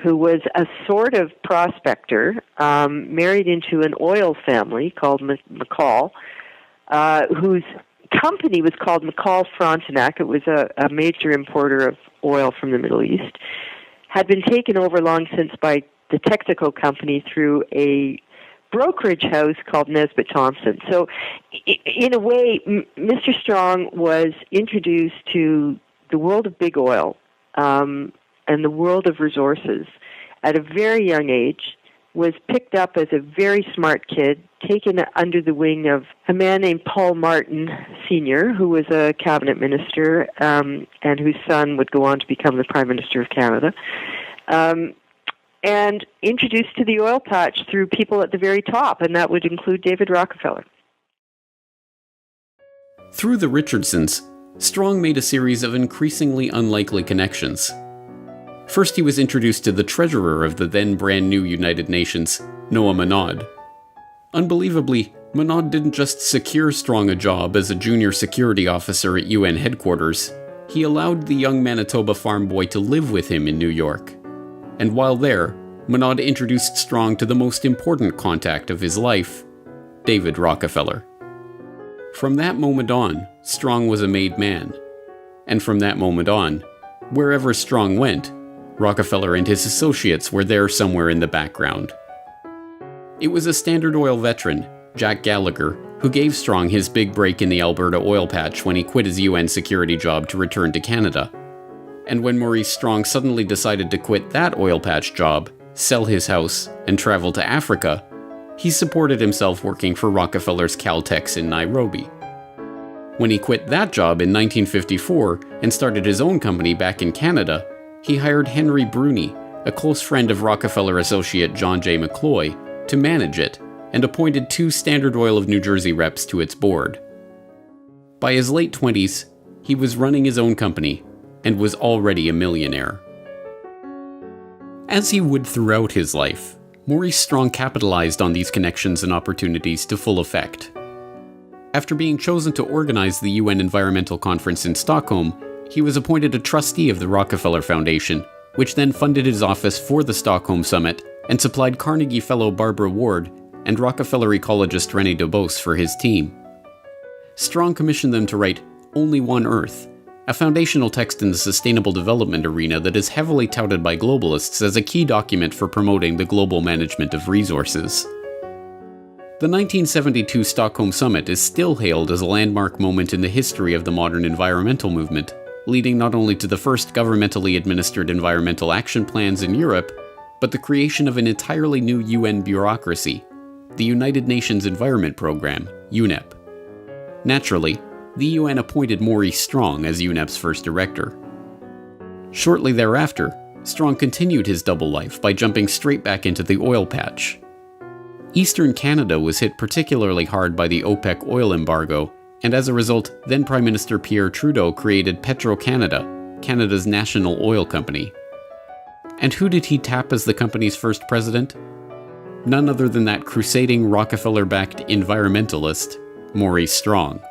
who was a sort of prospector, married into an oil family called McCall, whose company was called McCall Frontenac. It was a major importer of oil from the Middle East, had been taken over long since by the Texaco Company through a brokerage house called Nesbitt Thompson. So, in a way, Mr. Strong was introduced to the world of big oil and the world of resources at a very young age, was picked up as a very smart kid, taken under the wing of a man named Paul Martin Sr., who was a cabinet minister and whose son would go on to become the Prime Minister of Canada. And introduced to the oil patch through people at the very top, and that would include David Rockefeller. Through the Richardsons, Strong made a series of increasingly unlikely connections. First, he was introduced to the treasurer of the then brand new United Nations, Noah Monod. Unbelievably, Monod didn't just secure Strong a job as a junior security officer at UN headquarters. He allowed the young Manitoba farm boy to live with him in New York. And while there, Monod introduced Strong to the most important contact of his life, David Rockefeller. From that moment on, Strong was a made man. And from that moment on, wherever Strong went, Rockefeller and his associates were there somewhere in the background. It was a Standard Oil veteran, Jack Gallagher, who gave Strong his big break in the Alberta oil patch when he quit his UN security job to return to Canada. And when Maurice Strong suddenly decided to quit that oil patch job, sell his house, and travel to Africa, he supported himself working for Rockefeller's Caltex in Nairobi. When he quit that job in 1954 and started his own company back in Canada, he hired Henry Bruni, a close friend of Rockefeller associate John J. McCloy, to manage it, and appointed 2 Standard Oil of New Jersey reps to its board. By his late 20s, he was running his own company, and was already a millionaire. As he would throughout his life, Maurice Strong capitalized on these connections and opportunities to full effect. After being chosen to organize the UN Environmental Conference in Stockholm, he was appointed a trustee of the Rockefeller Foundation, which then funded his office for the Stockholm Summit and supplied Carnegie Fellow Barbara Ward and Rockefeller ecologist René Dubos for his team. Strong commissioned them to write Only One Earth, a foundational text in the sustainable development arena that is heavily touted by globalists as a key document for promoting the global management of resources. The 1972 Stockholm Summit is still hailed as a landmark moment in the history of the modern environmental movement, leading not only to the first governmentally administered environmental action plans in Europe, but the creation of an entirely new UN bureaucracy, the United Nations Environment Programme, UNEP. Naturally, the UN appointed Maurice Strong as UNEP's first director. Shortly thereafter, Strong continued his double life by jumping straight back into the oil patch. Eastern Canada was hit particularly hard by the OPEC oil embargo, and as a result, then Prime Minister Pierre Trudeau created Petro-Canada, Canada's national oil company. And who did he tap as the company's first president? None other than that crusading Rockefeller-backed environmentalist, Maurice Strong.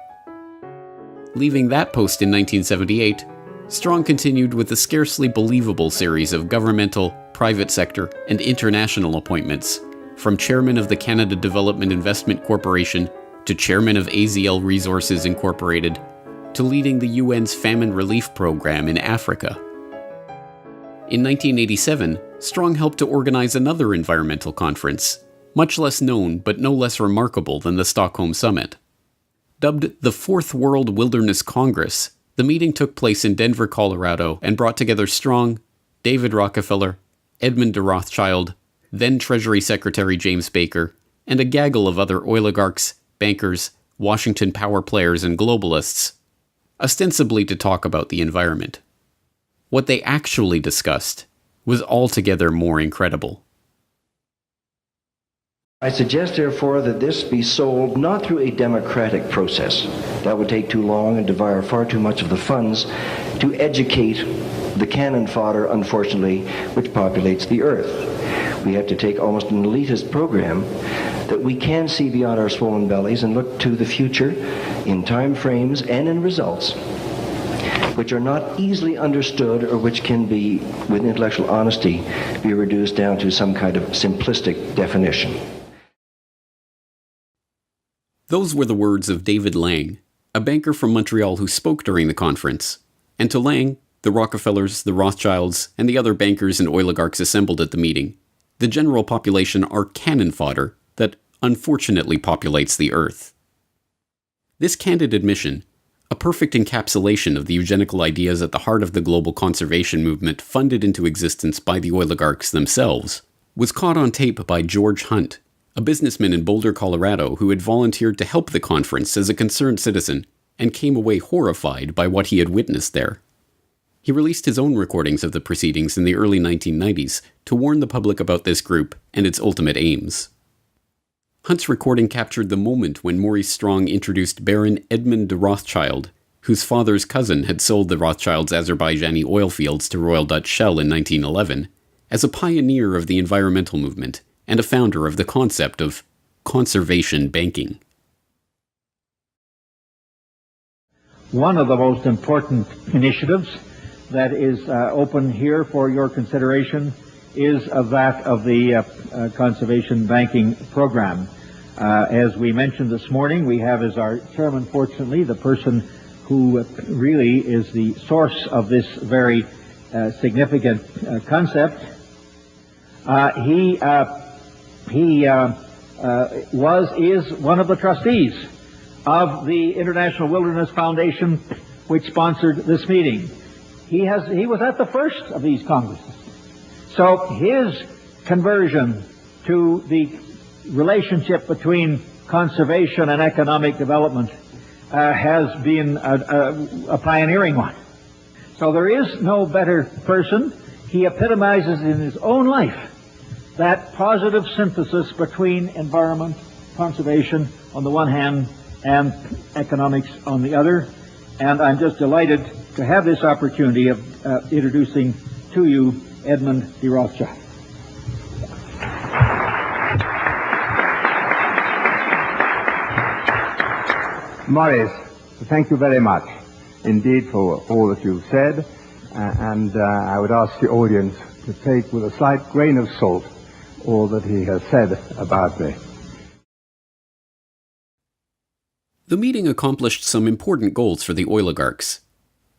Leaving that post in 1978, Strong continued with a scarcely believable series of governmental, private sector, and international appointments, from chairman of the Canada Development Investment Corporation to chairman of AZL Resources Incorporated to leading the UN's famine relief program in Africa. In 1987, Strong helped to organize another environmental conference, much less known but no less remarkable than the Stockholm Summit. Dubbed the Fourth World Wilderness Congress, the meeting took place in Denver, Colorado, and brought together Strong, David Rockefeller, Edmund de Rothschild, then Treasury Secretary James Baker, and a gaggle of other oligarchs, bankers, Washington power players, and globalists, ostensibly to talk about the environment. What they actually discussed was altogether more incredible. I suggest, therefore, that this be sold not through a democratic process. That would take too long and devour far too much of the funds to educate the cannon fodder, unfortunately, which populates the earth. We have to take almost an elitist program that we can see beyond our swollen bellies and look to the future in time frames and in results which are not easily understood or which can be, with intellectual honesty, be reduced down to some kind of simplistic definition. Those were the words of David Lang, a banker from Montreal who spoke during the conference. And to Lang, the Rockefellers, the Rothschilds, and the other bankers and oligarchs assembled at the meeting, the general population are cannon fodder that unfortunately populates the earth. This candid admission, a perfect encapsulation of the eugenical ideas at the heart of the global conservation movement funded into existence by the oligarchs themselves, was caught on tape by George Hunt, a businessman in Boulder, Colorado, who had volunteered to help the conference as a concerned citizen and came away horrified by what he had witnessed there. He released his own recordings of the proceedings in the early 1990s to warn the public about this group and its ultimate aims. Hunt's recording captured the moment when Maurice Strong introduced Baron Edmund de Rothschild, whose father's cousin had sold the Rothschilds' Azerbaijani oil fields to Royal Dutch Shell in 1911, as a pioneer of the environmental movement and a founder of the concept of conservation banking. One of the most important initiatives that is open here for your consideration is that of the conservation banking program. As we mentioned this morning, we have as our chairman, fortunately, the person who really is the source of this very significant concept. He is one of the trustees of the International Wilderness Foundation, which sponsored this meeting. He was at the first of these congresses. So his conversion to the relationship between conservation and economic development has been a pioneering one. So there is no better person. He epitomizes in his own life that positive synthesis between environment, conservation on the one hand, and economics on the other. And I'm just delighted to have this opportunity of introducing to you Edmund de Rothschild. Maurice, thank you very much indeed for all that you've said, and I would ask the audience to take with a slight grain of salt all that he has said about me. The meeting accomplished some important goals for the oligarchs.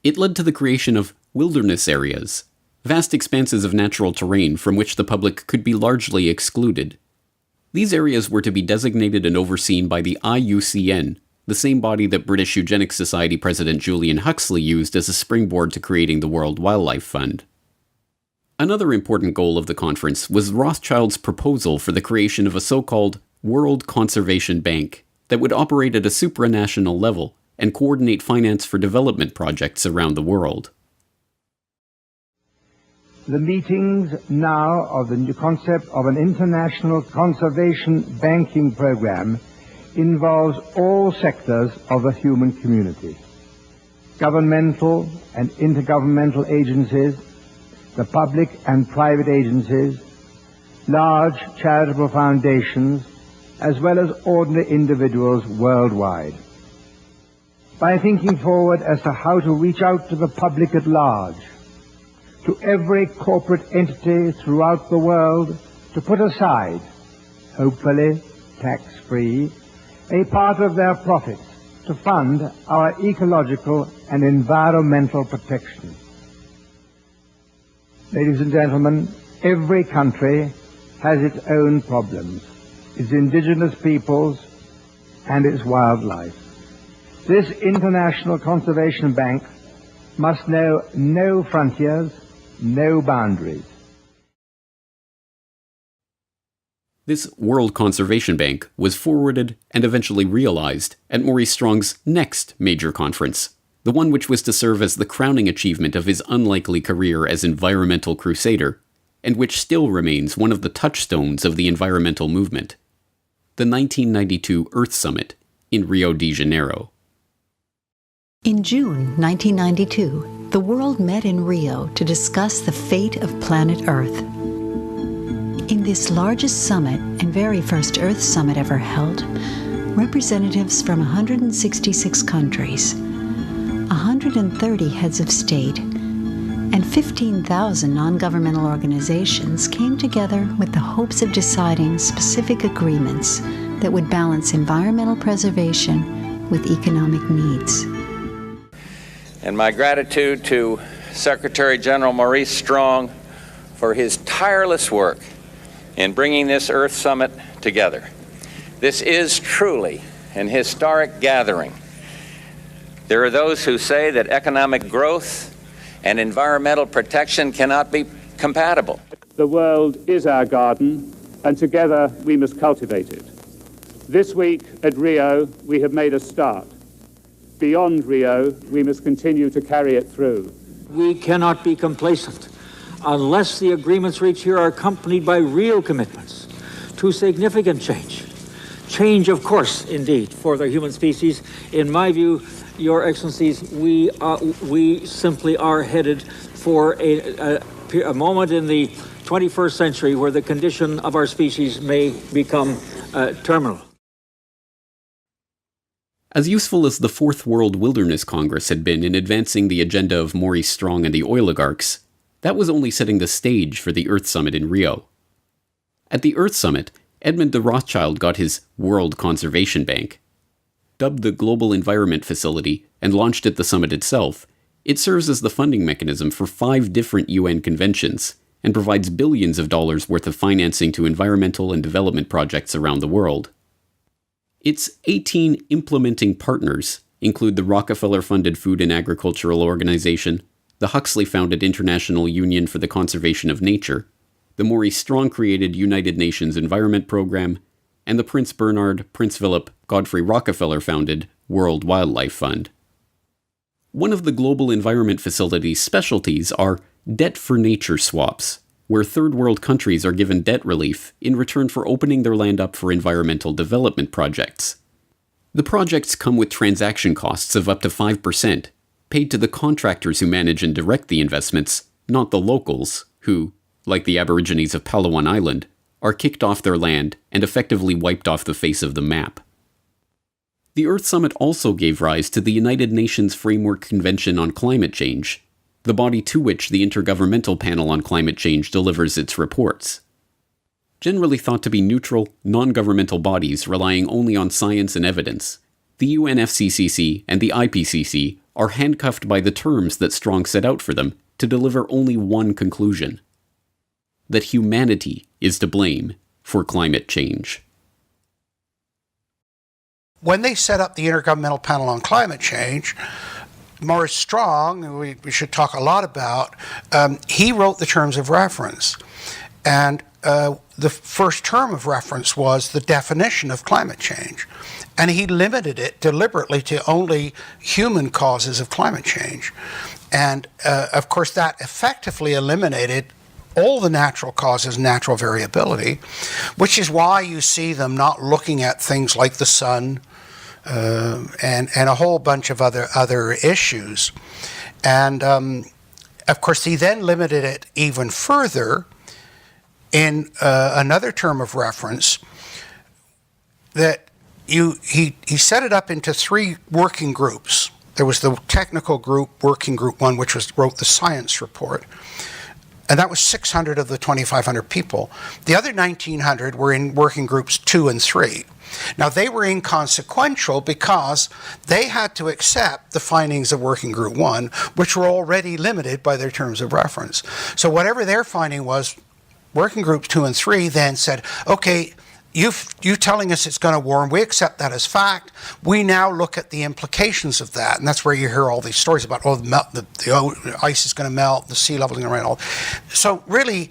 It led to the creation of wilderness areas, vast expanses of natural terrain from which the public could be largely excluded. These areas were to be designated and overseen by the IUCN, the same body that British Eugenics Society President Julian Huxley used as a springboard to creating the World Wildlife Fund. Another important goal of the conference was Rothschild's proposal for the creation of a so-called World Conservation Bank that would operate at a supranational level and coordinate finance for development projects around the world. The meetings now of the new concept of an international conservation banking program involves all sectors of the human community, governmental and intergovernmental agencies, the public and private agencies, large charitable foundations, as well as ordinary individuals worldwide. By thinking forward as to how to reach out to the public at large, to every corporate entity throughout the world, to put aside hopefully tax-free, a part of their profits to fund our ecological and environmental protection. Ladies and gentlemen, every country has its own problems, its indigenous peoples and its wildlife. This International Conservation Bank must know no frontiers, no boundaries. This World Conservation Bank was forwarded and eventually realized at Maurice Strong's next major conference, the one which was to serve as the crowning achievement of his unlikely career as environmental crusader, and which still remains one of the touchstones of the environmental movement, the 1992 Earth Summit in Rio de Janeiro. In June 1992, the world met in Rio to discuss the fate of planet Earth. In this largest summit and very first Earth Summit ever held, representatives from 166 countries, 130 heads of state, and 15,000 non-governmental organizations came together with the hopes of deciding specific agreements that would balance environmental preservation with economic needs. And my gratitude to Secretary General Maurice Strong for his tireless work in bringing this Earth Summit together. This is truly an historic gathering. There are those who say that economic growth and environmental protection cannot be compatible. The world is our garden, and together we must cultivate it. This week at Rio, we have made a start. Beyond Rio, we must continue to carry it through. We cannot be complacent unless the agreements reached here are accompanied by real commitments to significant change. Change, of course, indeed, for the human species. In my view, Your Excellencies, we simply are headed for a moment in the 21st century where the condition of our species may become terminal. As useful as the Fourth World Wilderness Congress had been in advancing the agenda of Maurice Strong and the oligarchs, that was only setting the stage for the Earth Summit in Rio. At the Earth Summit, Edmund de Rothschild got his World Conservation Bank. Dubbed the Global Environment Facility and launched at the summit itself, it serves as the funding mechanism for 5 different UN conventions and provides billions of dollars worth of financing to environmental and development projects around the world. Its 18 implementing partners include the Rockefeller-funded Food and Agricultural Organization, the Huxley-founded International Union for the Conservation of Nature, the Maurice Strong-created United Nations Environment Program, and the Prince Bernhard, Prince Philip, Godfrey Rockefeller-founded World Wildlife Fund. One of the Global Environment Facility's specialties are debt-for-nature swaps, where third world countries are given debt relief in return for opening their land up for environmental development projects. The projects come with transaction costs of up to 5%, paid to the contractors who manage and direct the investments, not the locals, who, like the Aborigines of Palawan Island, are kicked off their land and effectively wiped off the face of the map. The Earth Summit also gave rise to the United Nations Framework Convention on Climate Change, the body to which the Intergovernmental Panel on Climate Change delivers its reports. Generally thought to be neutral, non-governmental bodies relying only on science and evidence, the UNFCCC and the IPCC are handcuffed by the terms that Strong set out for them to deliver only one conclusion: that humanity is to blame for climate change. When they set up the Intergovernmental Panel on Climate Change, Maurice Strong, who we should talk a lot about, he wrote the terms of reference. And the first term of reference was the definition of climate change. And he limited it deliberately to only human causes of climate change. And of course, that effectively eliminated all the natural causes, natural variability, which is why you see them not looking at things like the sun and a whole bunch of other issues. And of course, he then limited it even further in another term of reference that he set it up into 3 working groups. There was the technical group, working group 1, which wrote the science report. And that was 600 of the 2,500 people. The other 1,900 were in working groups 2 and 3. Now, they were inconsequential because they had to accept the findings of Working Group 1, which were already limited by their terms of reference. So whatever their finding was, Working Groups 2 and 3 then said, okay, you telling us it's going to warm, we accept that as fact. We now look at the implications of that. And that's where you hear all these stories about, oh, the ice is going to melt, the sea level is going to rise. So really,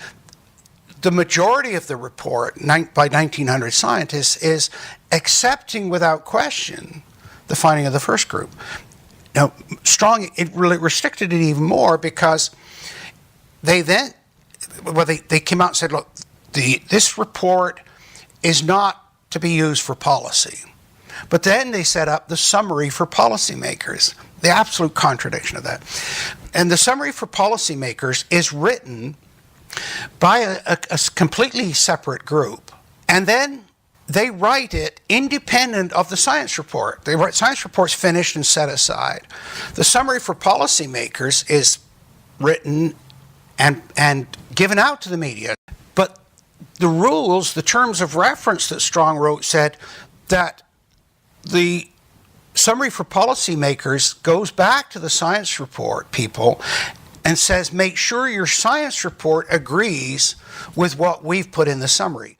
the majority of the report by 1,900 scientists is accepting without question the finding of the first group. Now, Strong, it really restricted it even more because they came out and said, look, this report is not to be used for policy. But then they set up the summary for policymakers, the absolute contradiction of that. And the summary for policymakers is written by a completely separate group, and then they write it independent of the science report. They write science reports finished and set aside. The summary for policymakers is written and given out to the media. But the rules, the terms of reference that Strong wrote said that the summary for policymakers goes back to the science report people and says, make sure your science report agrees with what we've put in the summary.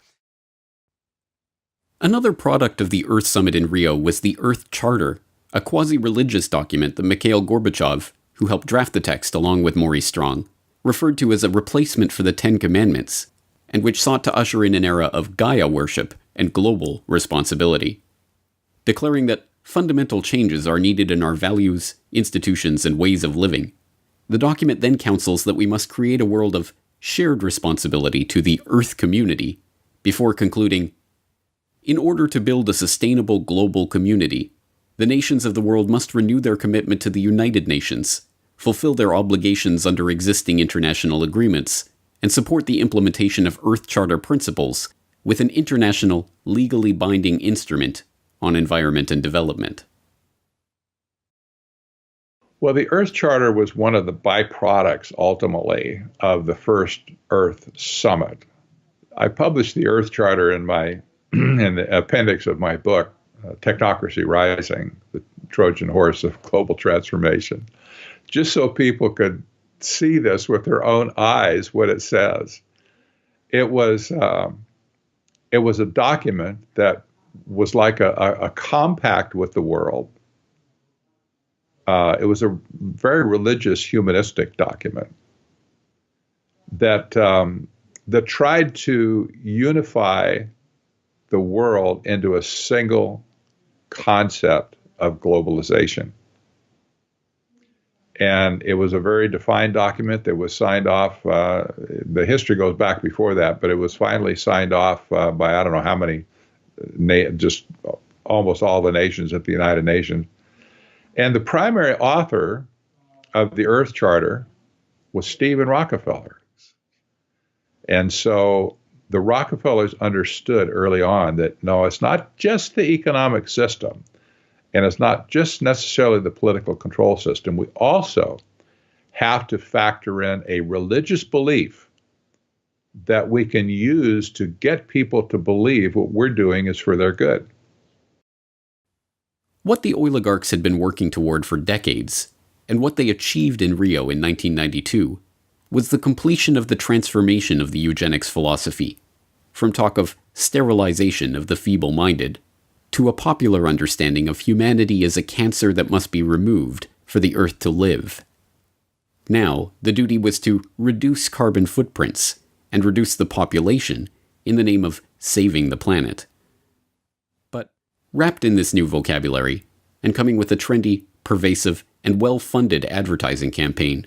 Another product of the Earth Summit in Rio was the Earth Charter, a quasi-religious document that Mikhail Gorbachev, who helped draft the text along with Maurice Strong, referred to as a replacement for the Ten Commandments, and which sought to usher in an era of Gaia worship and global responsibility, declaring that fundamental changes are needed in our values, institutions, and ways of living. The document then counsels that we must create a world of shared responsibility to the Earth community, before concluding, in order to build a sustainable global community, the nations of the world must renew their commitment to the United Nations, fulfill their obligations under existing international agreements, and support the implementation of Earth Charter principles with an international, legally binding instrument on environment and development. Well, the Earth Charter was one of the byproducts, ultimately, of the first Earth Summit. I published the Earth Charter in the appendix of my book, Technocracy Rising, the Trojan Horse of Global Transformation, just so people could see this with their own eyes, what it says. It was a document that was like a compact with the world. It was a very religious, humanistic document that tried to unify the world into a single concept of globalization. And it was a very defined document that was signed off. The history goes back before that, but it was finally signed off by I don't know how many, just almost all the nations at the United Nations. And the primary author of the Earth Charter was Stephen Rockefeller. And so the Rockefellers understood early on that, no, it's not just the economic system, and it's not just necessarily the political control system. We also have to factor in a religious belief that we can use to get people to believe what we're doing is for their good. What the oligarchs had been working toward for decades, and what they achieved in Rio in 1992, was the completion of the transformation of the eugenics philosophy, from talk of sterilization of the feeble-minded, to a popular understanding of humanity as a cancer that must be removed for the Earth to live. Now, the duty was to reduce carbon footprints and reduce the population in the name of saving the planet. But wrapped in this new vocabulary, and coming with a trendy, pervasive, and well-funded advertising campaign,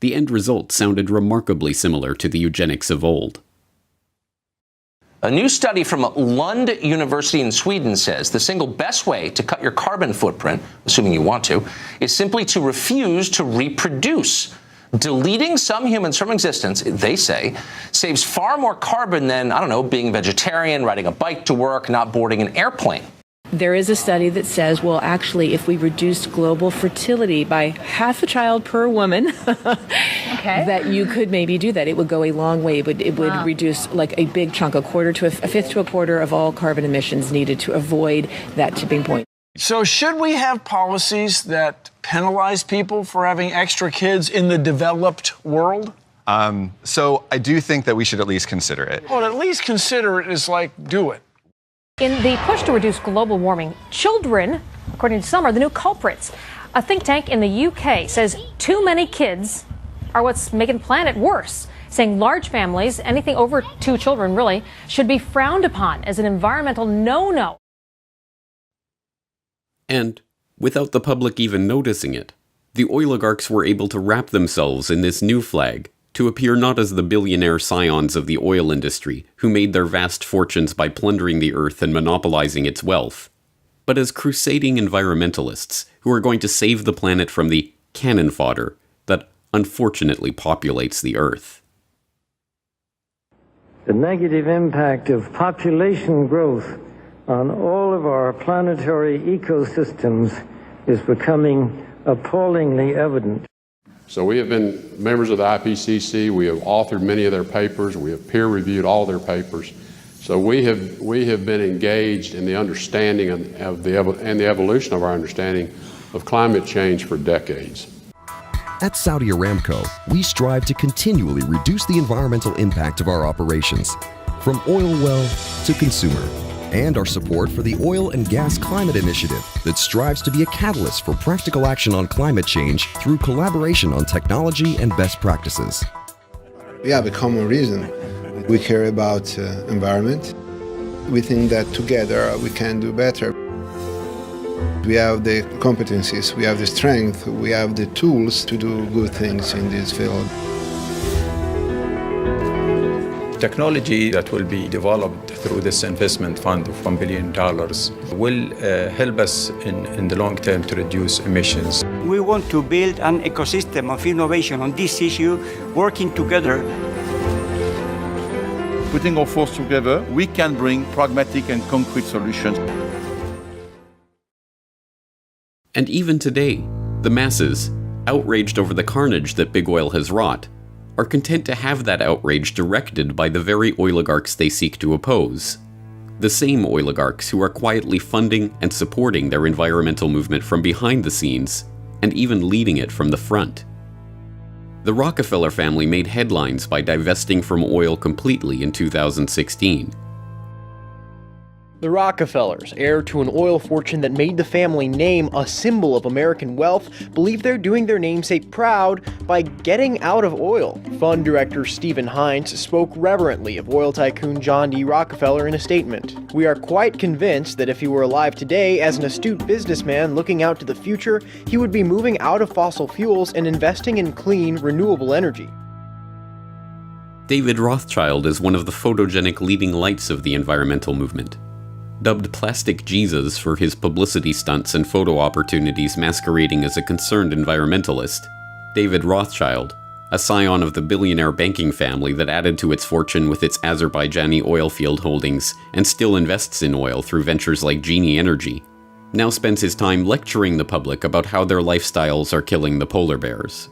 the end result sounded remarkably similar to the eugenics of old. A new study from Lund University in Sweden says the single best way to cut your carbon footprint, assuming you want to, is simply to refuse to reproduce. Deleting some humans from existence, they say, saves far more carbon than, I don't know, being a vegetarian, riding a bike to work, not boarding an airplane. There is a study that says, well, actually, if we reduced global fertility by half a child per woman, that you could maybe do that. It would go a long way, but it would reduce like a big chunk, a fifth to a quarter of all carbon emissions needed to avoid that tipping point. So should we have policies that penalize people for having extra kids in the developed world? So I do think that we should at least consider it. Well, at least consider it is like do it. In the push to reduce global warming, children, according to some, are the new culprits. A think tank in the UK says too many kids are what's making the planet worse, saying large families, anything over 2 children really, should be frowned upon as an environmental no-no. And, without the public even noticing it, the oligarchs were able to wrap themselves in this new flag to appear not as the billionaire scions of the oil industry who made their vast fortunes by plundering the earth and monopolizing its wealth, but as crusading environmentalists who are going to save the planet from the cannon fodder that unfortunately populates the earth. The negative impact of population growth on all of our planetary ecosystems is becoming appallingly evident. So we have been members of the IPCC. We have authored many of their papers. We have peer-reviewed all their papers. So we have been engaged in the understanding of the evolution of our understanding of climate change for decades. At Saudi Aramco, we strive to continually reduce the environmental impact of our operations, from oil well to consumer, and our support for the Oil and Gas Climate Initiative that strives to be a catalyst for practical action on climate change through collaboration on technology and best practices. We have a common reason. We care about environment. We think that together we can do better. We have the competencies, we have the strength, we have the tools to do good things in this field. Technology that will be developed through this investment fund of $1 billion will help us in the long term to reduce emissions. We want to build an ecosystem of innovation on this issue, working together. Putting our forces together, we can bring pragmatic and concrete solutions. And even today, the masses, outraged over the carnage that big oil has wrought, are content to have that outrage directed by the very oligarchs they seek to oppose. The same oligarchs who are quietly funding and supporting their environmental movement from behind the scenes, and even leading it from the front. The Rockefeller family made headlines by divesting from oil completely in 2016. The Rockefellers, heir to an oil fortune that made the family name a symbol of American wealth, believe they're doing their namesake proud by getting out of oil. Fund director Stephen Hines spoke reverently of oil tycoon John D. Rockefeller in a statement. "We are quite convinced that if he were alive today, as an astute businessman looking out to the future, he would be moving out of fossil fuels and investing in clean, renewable energy." David Rothschild is one of the photogenic leading lights of the environmental movement. Dubbed Plastic Jesus for his publicity stunts and photo opportunities masquerading as a concerned environmentalist, David Rothschild, a scion of the billionaire banking family that added to its fortune with its Azerbaijani oil field holdings and still invests in oil through ventures like Genie Energy, now spends his time lecturing the public about how their lifestyles are killing the polar bears.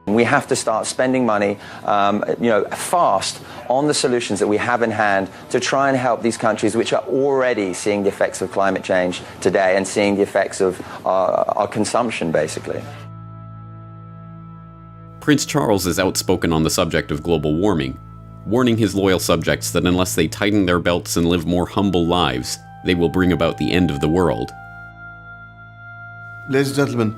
We have to start spending money, fast on the solutions that we have in hand to try and help these countries which are already seeing the effects of climate change today and seeing the effects of our consumption, basically. Prince Charles is outspoken on the subject of global warming, warning his loyal subjects that unless they tighten their belts and live more humble lives, they will bring about the end of the world. Ladies and gentlemen,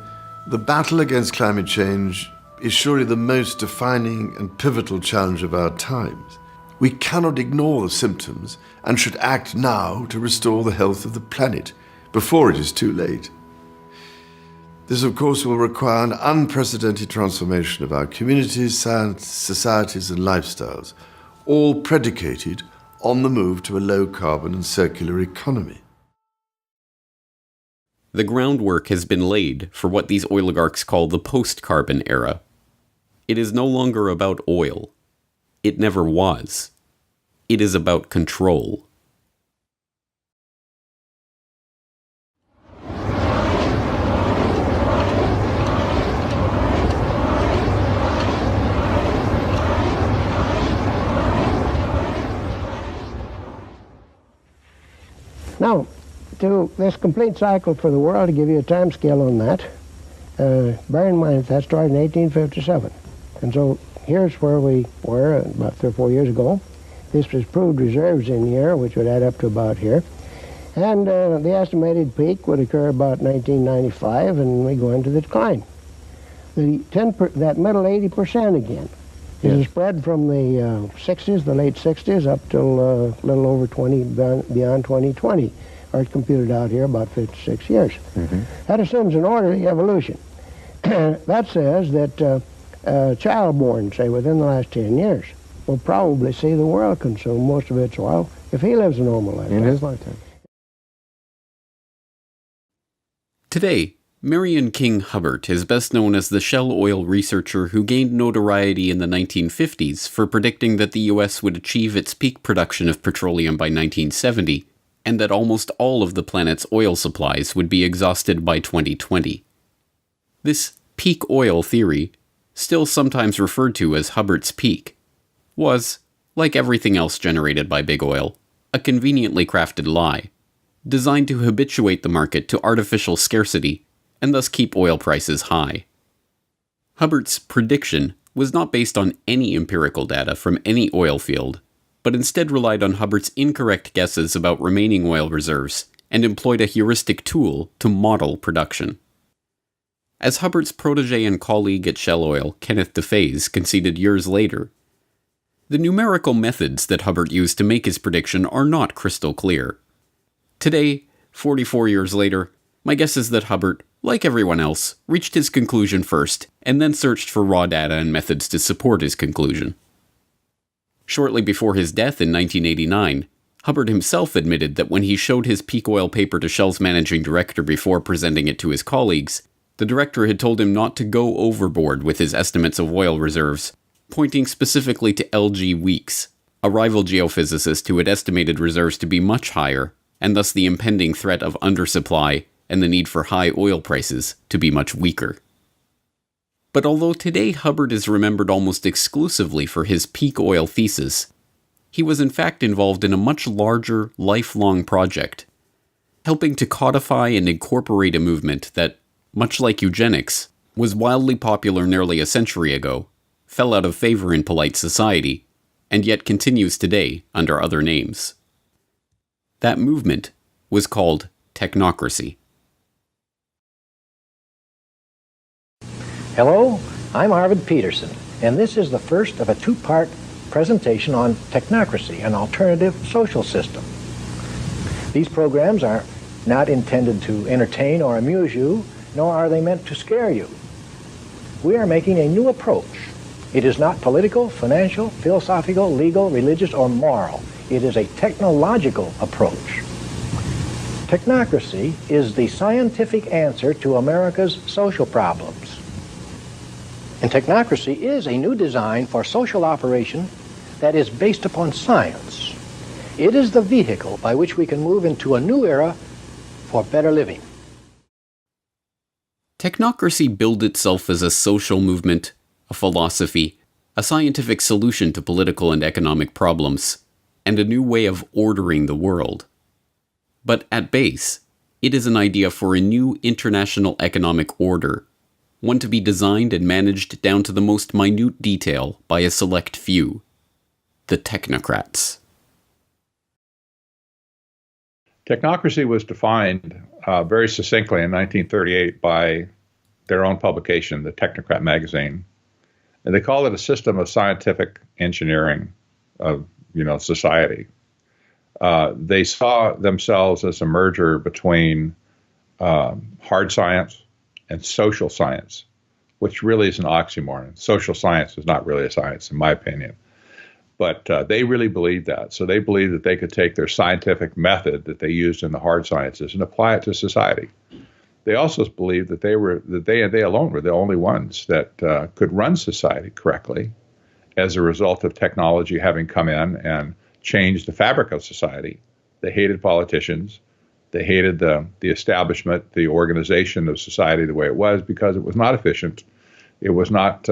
the battle against climate change is surely the most defining and pivotal challenge of our times. We cannot ignore the symptoms and should act now to restore the health of the planet before it is too late. This, of course, will require an unprecedented transformation of our communities, societies, and lifestyles, all predicated on the move to a low-carbon and circular economy. The groundwork has been laid for what these oligarchs call the post-carbon era. It is no longer about oil. It never was. It is about control. this complete cycle for the world, to give you a time scale on that, bear in mind that started in 1857. And so here's where we were about 3 or 4 years ago. This was proved reserves in here, which would add up to about here. And the estimated peak would occur about 1995, and we go into the decline. That middle 80% again is a spread from the 60s, the late 60s, up till a little over beyond 2020, or it's computed out here about 56 years. That assumes an orderly evolution. That says that a child born, say, within the last 10 years will probably see the world consume most of its oil if he lives a normal life. In his lifetime. Today, Marion King Hubbert is best known as the Shell oil researcher who gained notoriety in the 1950s for predicting that the U.S. would achieve its peak production of petroleum by 1970, and that almost all of the planet's oil supplies would be exhausted by 2020. This peak oil theory, still sometimes referred to as Hubbert's peak, was, like everything else generated by big oil, a conveniently crafted lie, designed to habituate the market to artificial scarcity and thus keep oil prices high. Hubbert's prediction was not based on any empirical data from any oil field, but instead relied on Hubbert's incorrect guesses about remaining oil reserves and employed a heuristic tool to model production. As Hubbert's protege and colleague at Shell Oil, Kenneth DeFaze, conceded years later, the numerical methods that Hubbert used to make his prediction are not crystal clear. Today, 44 years later, my guess is that Hubbert, like everyone else, reached his conclusion first, and then searched for raw data and methods to support his conclusion. Shortly before his death in 1989, Hubbert himself admitted that when he showed his peak oil paper to Shell's managing director before presenting it to his colleagues, the director had told him not to go overboard with his estimates of oil reserves, pointing specifically to L.G. Weeks, a rival geophysicist who had estimated reserves to be much higher, and thus the impending threat of undersupply and the need for high oil prices to be much weaker. But although today Hubbert is remembered almost exclusively for his peak oil thesis, he was in fact involved in a much larger, lifelong project, helping to codify and incorporate a movement that, much like eugenics, was wildly popular nearly a century ago, fell out of favor in polite society, and yet continues today under other names. That movement was called technocracy. Hello, I'm Arvid Peterson, and this is the first of a two-part presentation on technocracy, an alternative social system. These programs are not intended to entertain or amuse you, nor are they meant to scare you. We are making a new approach. It is not political, financial, philosophical, legal, religious, or moral. It is a technological approach. Technocracy is the scientific answer to America's social problems. And technocracy is a new design for social operation that is based upon science. It is the vehicle by which we can move into a new era for better living. Technocracy billed itself as a social movement, a philosophy, a scientific solution to political and economic problems, and a new way of ordering the world. But at base, it is an idea for a new international economic order, one to be designed and managed down to the most minute detail by a select few, the technocrats. Technocracy was defined very succinctly in 1938 by their own publication, the Technocrat magazine. And they call it a system of scientific engineering of, society. They saw themselves as a merger between hard science and social science, which really is an oxymoron. Social science is not really a science, in my opinion. But they really believed that. So they believed that they could take their scientific method that they used in the hard sciences and apply it to society. They also believed that they alone were the only ones that could run society correctly as a result of technology having come in and changed the fabric of society. They hated politicians. They hated the establishment, the organization of society the way it was, because it was not efficient. It was not,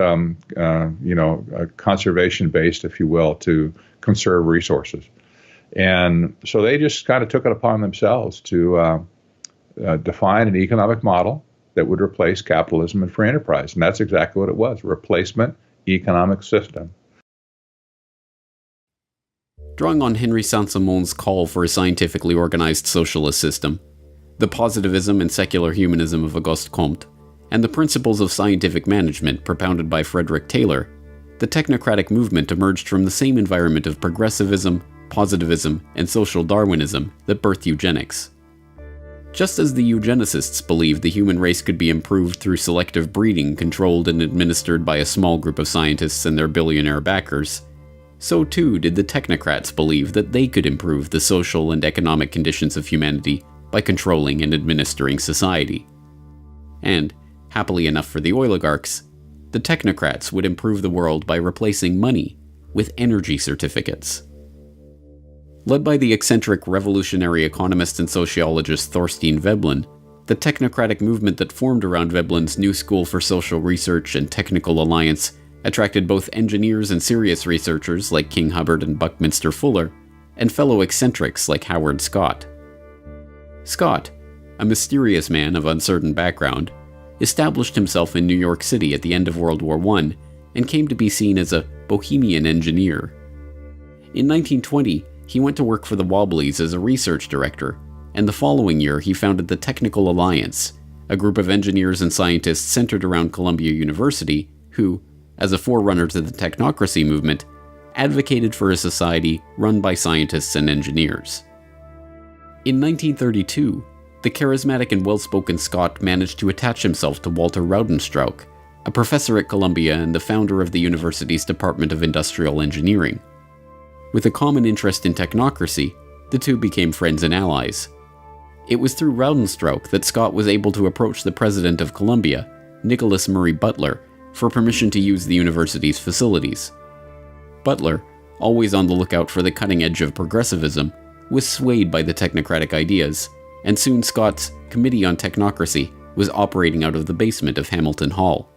conservation-based, if you will, to conserve resources. And so they just kind of took it upon themselves to define an economic model that would replace capitalism and free enterprise. And that's exactly what it was, replacement economic system. Drawing on Henry Saint-Simon's call for a scientifically organized socialist system, the positivism and secular humanism of Auguste Comte, and the principles of scientific management propounded by Frederick Taylor, the technocratic movement emerged from the same environment of progressivism, positivism, and social Darwinism that birthed eugenics. Just as the eugenicists believed the human race could be improved through selective breeding controlled and administered by a small group of scientists and their billionaire backers, so too did the technocrats believe that they could improve the social and economic conditions of humanity by controlling and administering society. And, happily enough for the oligarchs, the technocrats would improve the world by replacing money with energy certificates. Led by the eccentric revolutionary economist and sociologist Thorstein Veblen, the technocratic movement that formed around Veblen's New School for Social Research and Technical Alliance attracted both engineers and serious researchers like King Hubbard and Buckminster Fuller, and fellow eccentrics like Howard Scott. Scott, a mysterious man of uncertain background, established himself in New York City at the end of World War I and came to be seen as a bohemian engineer. In 1920, he went to work for the Wobblies as a research director, and the following year he founded the Technical Alliance, a group of engineers and scientists centered around Columbia University who, as a forerunner to the technocracy movement, advocated for a society run by scientists and engineers. In 1932, the charismatic and well-spoken Scott managed to attach himself to Walter Raudenstrauch, a professor at Columbia and the founder of the university's Department of Industrial Engineering. With a common interest in technocracy, the two became friends and allies. It was through Raudenstrauch that Scott was able to approach the president of Columbia, Nicholas Murray Butler, for permission to use the university's facilities. Butler, always on the lookout for the cutting edge of progressivism, was swayed by the technocratic ideas, and soon Scott's Committee on Technocracy was operating out of the basement of Hamilton Hall.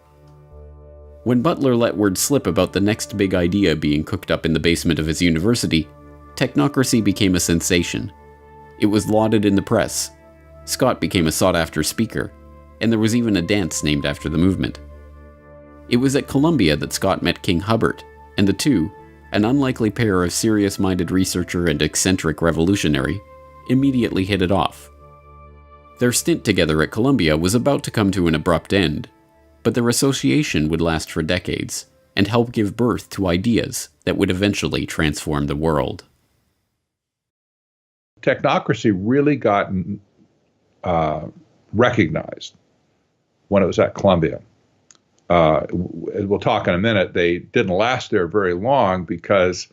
When Butler let word slip about the next big idea being cooked up in the basement of his university, technocracy became a sensation. It was lauded in the press. Scott became a sought-after speaker, and there was even a dance named after the movement. It was at Columbia that Scott met King Hubbard, and the two, an unlikely pair of serious-minded researcher and eccentric revolutionary, immediately hit it off. Their stint together at Columbia was about to come to an abrupt end, but their association would last for decades and help give birth to ideas that would eventually transform the world. Technocracy really got recognized when it was at Columbia. We'll talk in a minute. They didn't last there very long because,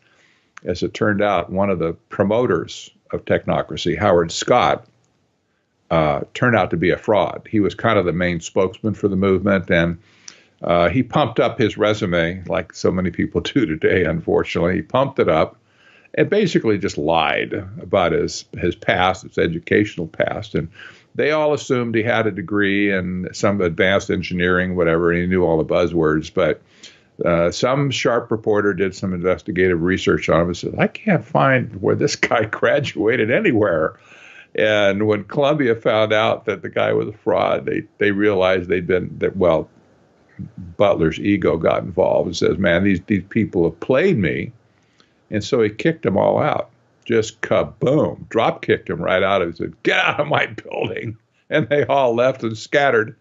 as it turned out, one of the promoters of technocracy, Howard Scott, turned out to be a fraud. He was kind of the main spokesman for the movement, and he pumped up his resume like so many people do today, unfortunately. He pumped it up and basically just lied about his past, his educational past. And they all assumed he had a degree in some advanced engineering, whatever, and he knew all the buzzwords. But some sharp reporter did some investigative research on him and said, I can't find where this guy graduated anywhere. And when Columbia found out that the guy was a fraud, they realized Butler's ego got involved and says, man, these people have played me. And so he kicked them all out. Just kaboom, drop kicked him right out of it. He said, get out of my building. And they all left and scattered.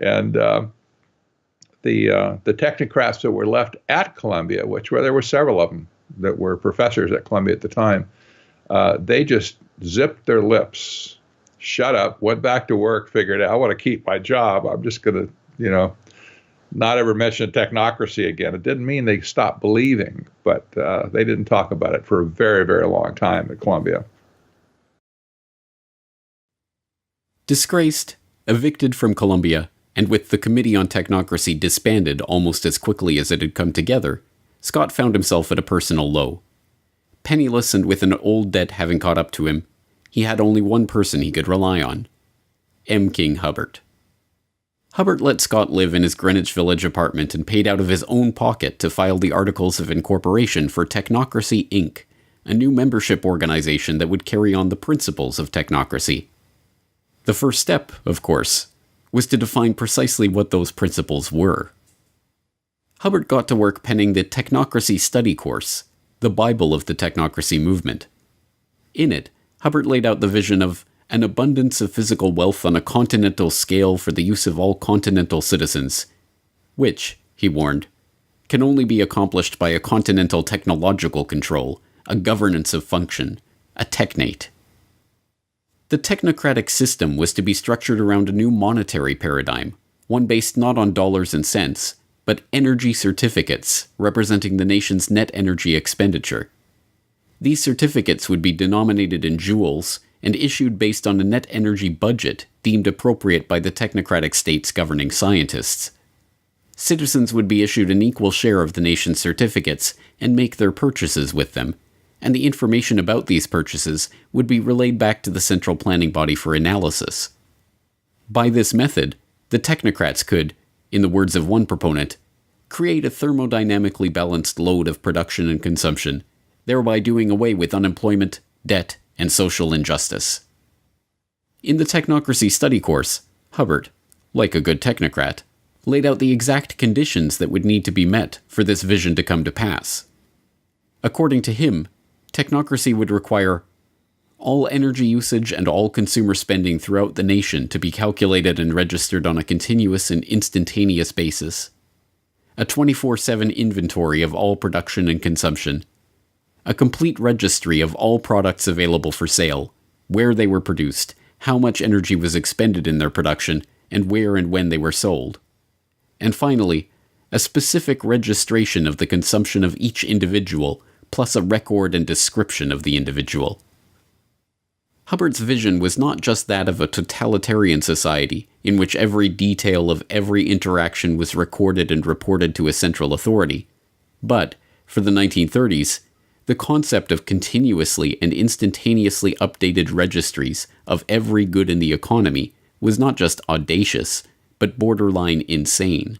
And the technocrats that were left at Columbia, there were several of them that were professors at Columbia at the time, they just zipped their lips, shut up, went back to work, figured out, I want to keep my job. I'm just going to, not ever mention technocracy again. It didn't mean they stopped believing, but they didn't talk about it for a very, very long time at Columbia. Disgraced, evicted from Columbia, and with the Committee on Technocracy disbanded almost as quickly as it had come together, Scott found himself at a personal low. Penniless and with an old debt having caught up to him, he had only one person he could rely on: M. King Hubbard. Hubbard let Scott live in his Greenwich Village apartment and paid out of his own pocket to file the Articles of Incorporation for Technocracy, Inc., a new membership organization that would carry on the principles of technocracy. The first step, of course, was to define precisely what those principles were. Hubbard got to work penning the Technocracy Study Course, the Bible of the technocracy movement. In it, Hubbard laid out the vision of an abundance of physical wealth on a continental scale for the use of all continental citizens, which, he warned, can only be accomplished by a continental technological control, a governance of function, a technate. The technocratic system was to be structured around a new monetary paradigm, one based not on dollars and cents, but energy certificates representing the nation's net energy expenditure. These certificates would be denominated in joules and issued based on a net energy budget deemed appropriate by the technocratic state's governing scientists. Citizens would be issued an equal share of the nation's certificates and make their purchases with them, and the information about these purchases would be relayed back to the central planning body for analysis. By this method, the technocrats could, in the words of one proponent, create a thermodynamically balanced load of production and consumption, thereby doing away with unemployment, debt, and social injustice. In the Technocracy Study Course, Hubbard, like a good technocrat, laid out the exact conditions that would need to be met for this vision to come to pass. According to him, technocracy would require all energy usage and all consumer spending throughout the nation to be calculated and registered on a continuous and instantaneous basis, a 24/7 inventory of all production and consumption, a complete registry of all products available for sale, where they were produced, how much energy was expended in their production, and where and when they were sold, and finally, a specific registration of the consumption of each individual, plus a record and description of the individual. Hubbard's vision was not just that of a totalitarian society in which every detail of every interaction was recorded and reported to a central authority, but, for the 1930s, the concept of continuously and instantaneously updated registries of every good in the economy was not just audacious, but borderline insane.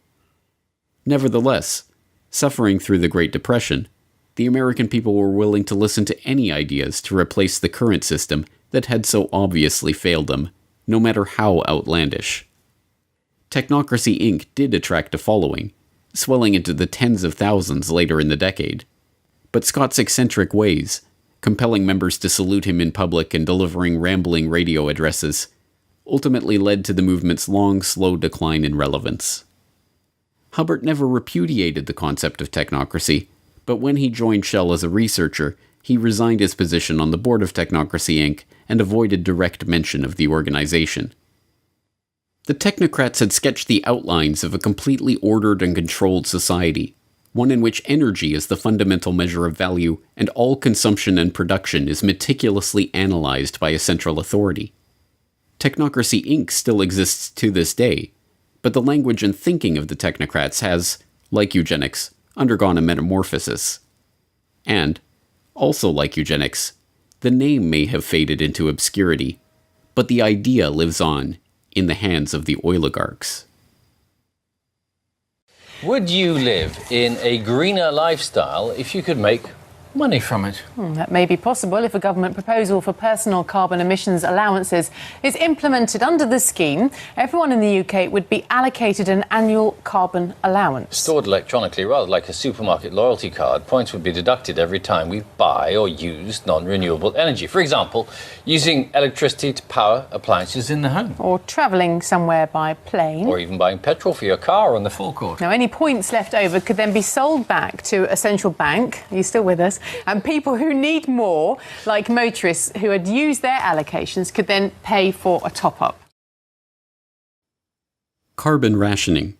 Nevertheless, suffering through the Great Depression, the American people were willing to listen to any ideas to replace the current system that had so obviously failed them, no matter how outlandish. Technocracy Inc. did attract a following, swelling into the tens of thousands later in the decade. But Scott's eccentric ways, compelling members to salute him in public and delivering rambling radio addresses, ultimately led to the movement's long, slow decline in relevance. Hubbard never repudiated the concept of technocracy, but when he joined Shell as a researcher, he resigned his position on the board of Technocracy Inc. and avoided direct mention of the organization. The technocrats had sketched the outlines of a completely ordered and controlled society, one in which energy is the fundamental measure of value and all consumption and production is meticulously analyzed by a central authority. Technocracy Inc. still exists to this day, but the language and thinking of the technocrats has, like eugenics, undergone a metamorphosis. And, also like eugenics, the name may have faded into obscurity, but the idea lives on in the hands of the oligarchs. Would you live in a greener lifestyle if you could make money from it? That may be possible if a government proposal for personal carbon emissions allowances is implemented under the scheme. Everyone in the UK would be allocated an annual carbon allowance. Stored electronically, rather like a supermarket loyalty card, points would be deducted every time we buy or use non-renewable energy. For example, using electricity to power appliances in the home. Or travelling somewhere by plane. Or even buying petrol for your car on the forecourt. Now, any points left over could then be sold back to a central bank. Are you still with us? And people who need more, like motorists who had used their allocations, could then pay for a top-up. Carbon rationing,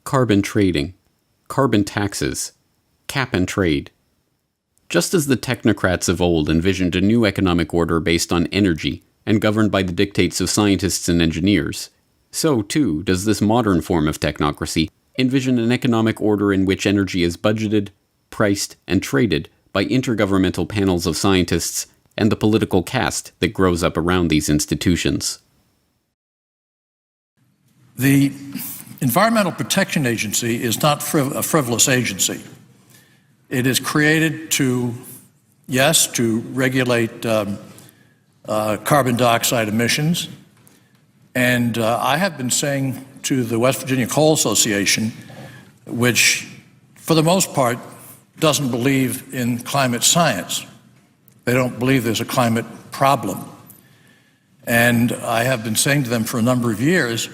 carbon trading, carbon taxes, cap and trade. Just as the technocrats of old envisioned a new economic order based on energy and governed by the dictates of scientists and engineers, so too does this modern form of technocracy envision an economic order in which energy is budgeted, priced, and traded by intergovernmental panels of scientists and the political caste that grows up around these institutions. The Environmental Protection Agency is not a frivolous agency. It is created to yes, to regulate carbon dioxide emissions. And I have been saying to the West Virginia Coal Association, which for the most part doesn't believe in climate science. They don't believe there's a climate problem. And I have been saying to them for a number of years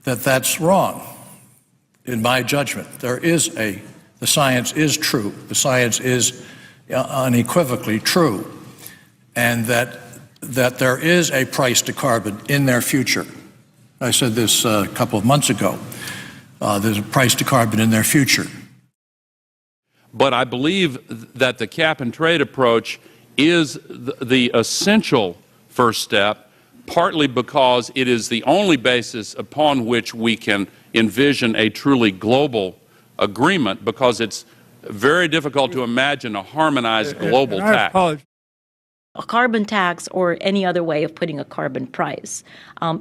that that's wrong. In my judgment, the science is true. The science is unequivocally true. And that there is a price to carbon in their future. I said this a couple of months ago. There's a price to carbon in their future. But I believe that the cap and trade approach is the essential first step, partly because it is the only basis upon which we can envision a truly global agreement, because it's very difficult to imagine a harmonized global tax. A carbon tax, or any other way of putting a carbon price,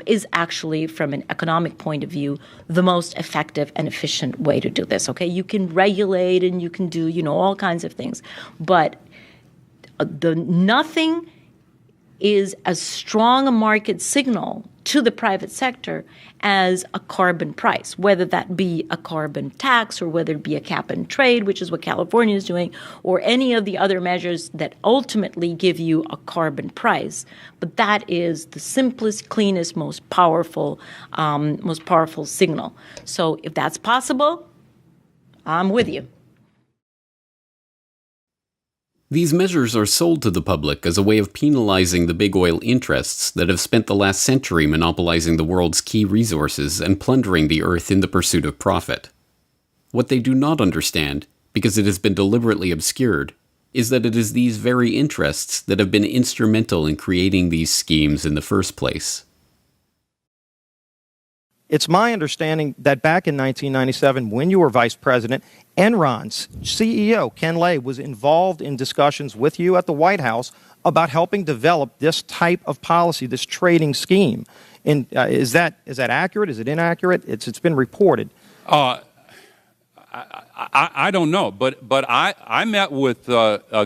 is actually, from an economic point of view, the most effective and efficient way to do this. Okay, you can regulate and you can do, all kinds of things, but nothing is as strong a market signal to the private sector as a carbon price, whether that be a carbon tax or whether it be a cap and trade, which is what California is doing, or any of the other measures that ultimately give you a carbon price. But that is the simplest, cleanest, most powerful signal. So if that's possible, I'm with you. These measures are sold to the public as a way of penalizing the big oil interests that have spent the last century monopolizing the world's key resources and plundering the earth in the pursuit of profit. What they do not understand, because it has been deliberately obscured, is that it is these very interests that have been instrumental in creating these schemes in the first place. It's my understanding that back in 1997, when you were vice president, Enron's CEO, Ken Lay, was involved in discussions with you at the White House about helping develop this type of policy, this trading scheme. And is that accurate? Is it inaccurate? It's been reported. I don't know, but I met with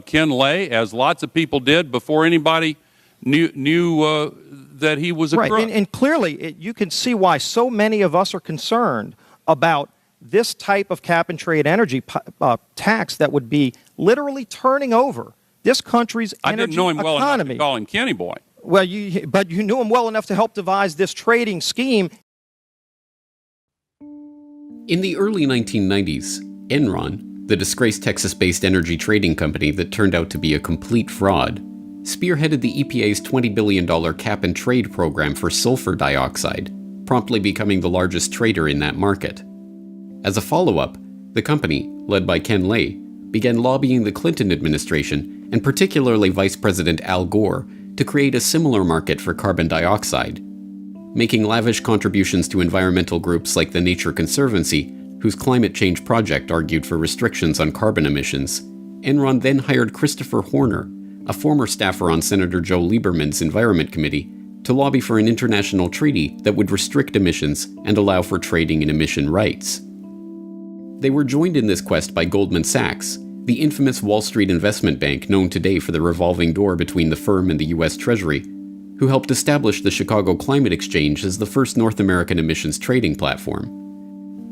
Ken Lay, as lots of people did, before anybody knew that he was a crook. Right, and clearly you can see why so many of us are concerned about this type of cap-and-trade energy tax that would be literally turning over this country's energy economy. I didn't know him well enough to call him Kenny Boy. Well, but you knew him well enough to help devise this trading scheme. In the early 1990s, Enron, the disgraced Texas-based energy trading company that turned out to be a complete fraud, spearheaded the EPA's $20 billion cap-and-trade program for sulfur dioxide, promptly becoming the largest trader in that market. As a follow-up, the company, led by Ken Lay, began lobbying the Clinton administration, and particularly Vice President Al Gore, to create a similar market for carbon dioxide, making lavish contributions to environmental groups like the Nature Conservancy, whose climate change project argued for restrictions on carbon emissions. Enron then hired Christopher Horner, a former staffer on Senator Joe Lieberman's Environment Committee, to lobby for an international treaty that would restrict emissions and allow for trading in emission rights. They were joined in this quest by Goldman Sachs, the infamous Wall Street investment bank known today for the revolving door between the firm and the U.S. Treasury, who helped establish the Chicago Climate Exchange as the first North American emissions trading platform.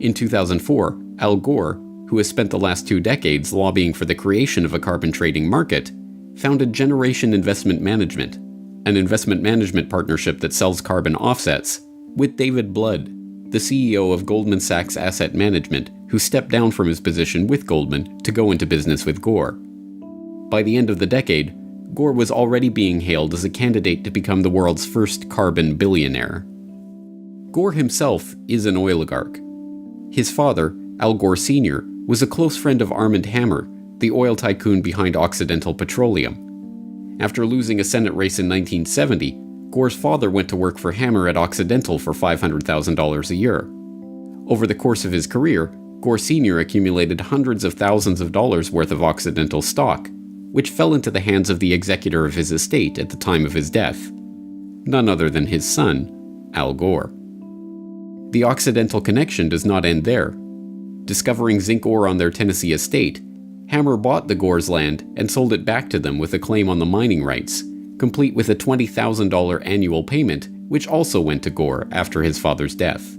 In 2004, Al Gore, who has spent the last 2 decades lobbying for the creation of a carbon trading market, founded Generation Investment Management, an investment management partnership that sells carbon offsets, with David Blood, the CEO of Goldman Sachs Asset Management, who stepped down from his position with Goldman to go into business with Gore. By the end of the decade, Gore was already being hailed as a candidate to become the world's first carbon billionaire. Gore himself is an oligarch. His father, Al Gore Sr., was a close friend of Armand Hammer, the oil tycoon behind Occidental Petroleum. After losing a Senate race in 1970, Gore's father went to work for Hammer at Occidental for $500,000 a year. Over the course of his career, Gore Sr. accumulated hundreds of thousands of dollars worth of Occidental stock, which fell into the hands of the executor of his estate at the time of his death, none other than his son, Al Gore. The Occidental connection does not end there. Discovering zinc ore on their Tennessee estate, Hammer bought the Gore's land and sold it back to them with a claim on the mining rights, complete with a $20,000 annual payment, which also went to Gore after his father's death.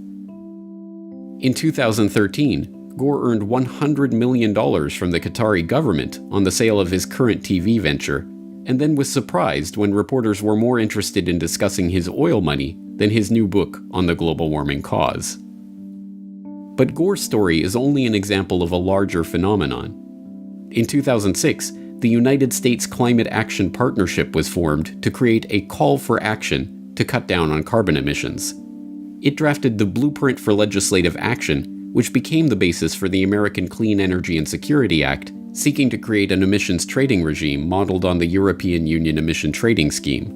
In 2013, Gore earned $100 million from the Qatari government on the sale of his current TV venture, and then was surprised when reporters were more interested in discussing his oil money than his new book on the global warming cause. But Gore's story is only an example of a larger phenomenon. In 2006, the United States Climate Action Partnership was formed to create a call for action to cut down on carbon emissions. It drafted the Blueprint for Legislative Action, which became the basis for the American Clean Energy and Security Act, seeking to create an emissions trading regime modeled on the European Union Emission Trading Scheme.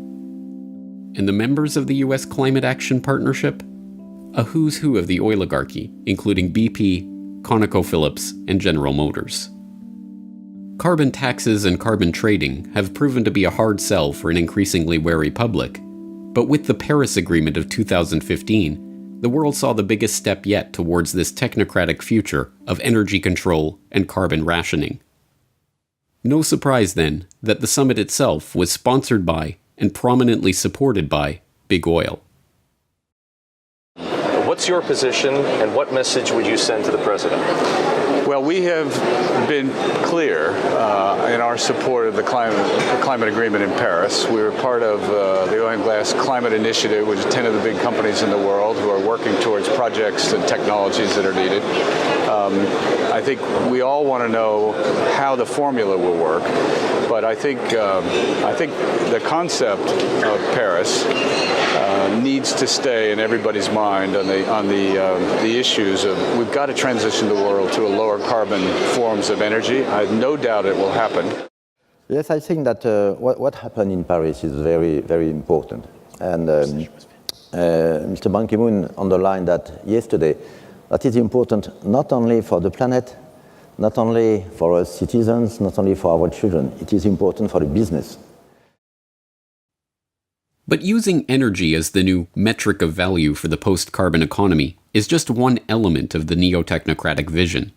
And the members of the U.S. Climate Action Partnership? A who's who of the oligarchy, including BP, ConocoPhillips, and General Motors. Carbon taxes and carbon trading have proven to be a hard sell for an increasingly wary public, but with the Paris Agreement of 2015, the world saw the biggest step yet towards this technocratic future of energy control and carbon rationing. No surprise, then, that the summit itself was sponsored by and prominently supported by Big Oil. What's your position, and what message would you send to the president? Well, we have been clear in our support of the climate agreement in Paris. We were part of the Oil and Gas Climate Initiative, which is 10 of the big companies in the world who are working towards projects and technologies that are needed. I think we all want to know how the formula will work, but I think the concept of Paris needs to stay in everybody's mind on the issues of we've got to transition the world to a lower carbon forms of energy. I have no doubt it will happen. Yes, I think that what happened in Paris is very, very important. And Mr. Ban Ki-moon underlined that yesterday, that is important not only for the planet, not only for our citizens, not only for our children, it is important for the business. But using energy as the new metric of value for the post-carbon economy is just one element of the neo-technocratic vision.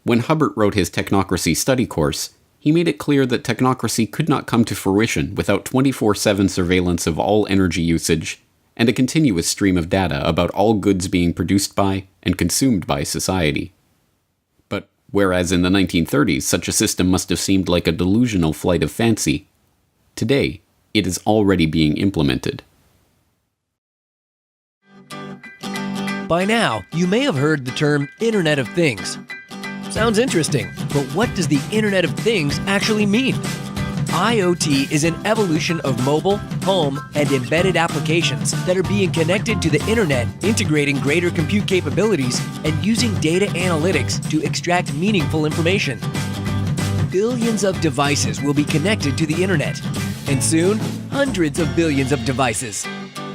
When Hubbert wrote his Technocracy study course, he made it clear that technocracy could not come to fruition without 24/7 surveillance of all energy usage and a continuous stream of data about all goods being produced by and consumed by society. But whereas in the 1930s such a system must have seemed like a delusional flight of fancy, today it is already being implemented. By now, you may have heard the term Internet of Things. Sounds interesting, but what does the Internet of Things actually mean? IoT is an evolution of mobile, home, and embedded applications that are being connected to the Internet, integrating greater compute capabilities and using data analytics to extract meaningful information. Billions of devices will be connected to the Internet, and soon, hundreds of billions of devices.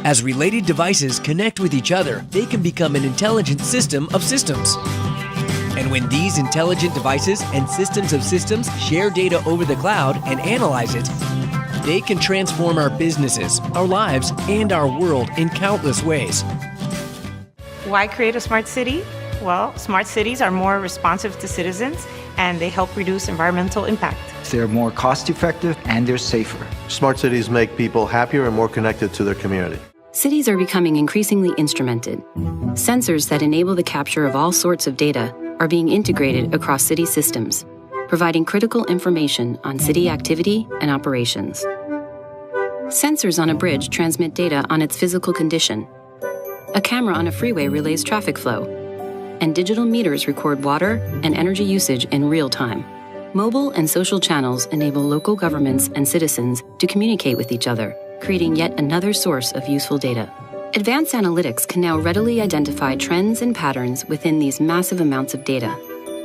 As related devices connect with each other, they can become an intelligent system of systems. And when these intelligent devices and systems of systems share data over the cloud and analyze it, they can transform our businesses, our lives, and our world in countless ways. Why create a smart city? Well, smart cities are more responsive to citizens, and they help reduce environmental impact. They're more cost-effective and they're safer. Smart cities make people happier and more connected to their community. Cities are becoming increasingly instrumented. Sensors that enable the capture of all sorts of data are being integrated across city systems, providing critical information on city activity and operations. Sensors on a bridge transmit data on its physical condition. A camera on a freeway relays traffic flow, and digital meters record water and energy usage in real time. Mobile and social channels enable local governments and citizens to communicate with each other, creating yet another source of useful data. Advanced analytics can now readily identify trends and patterns within these massive amounts of data.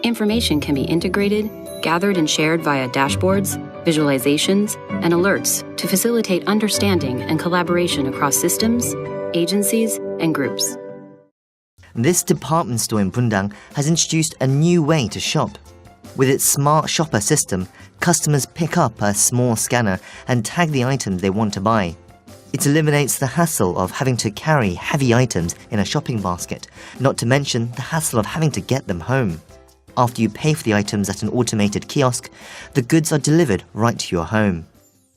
Information can be integrated, gathered and shared via dashboards, visualizations, and alerts to facilitate understanding and collaboration across systems, agencies, and groups. This department store in Bundang has introduced a new way to shop. With its smart shopper system, customers pick up a small scanner and tag the item they want to buy. It eliminates the hassle of having to carry heavy items in a shopping basket, not to mention the hassle of having to get them home. After you pay for the items at an automated kiosk, the goods are delivered right to your home.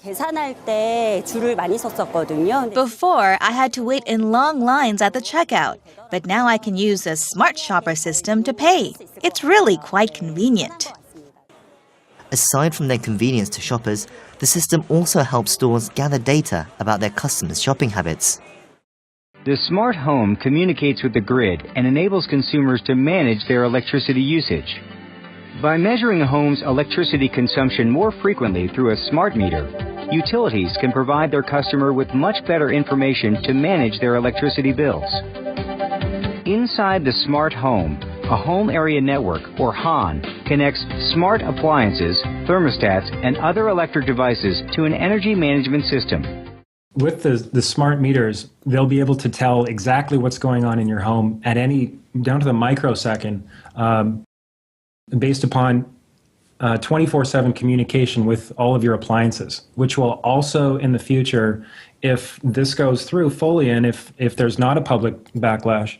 Before, I had to wait in long lines at the checkout, but now I can use the Smart Shopper system to pay. It's really quite convenient. Aside from their convenience to shoppers, the system also helps stores gather data about their customers' shopping habits. The smart home communicates with the grid and enables consumers to manage their electricity usage. By measuring a home's electricity consumption more frequently through a smart meter, utilities can provide their customer with much better information to manage their electricity bills. Inside the smart home, a home area network, or HAN, connects smart appliances, thermostats, and other electric devices to an energy management system. With the smart meters, they'll be able to tell exactly what's going on in your home at down to the microsecond, based upon 24/7 communication with all of your appliances, which will also in the future, if this goes through fully and if there's not a public backlash,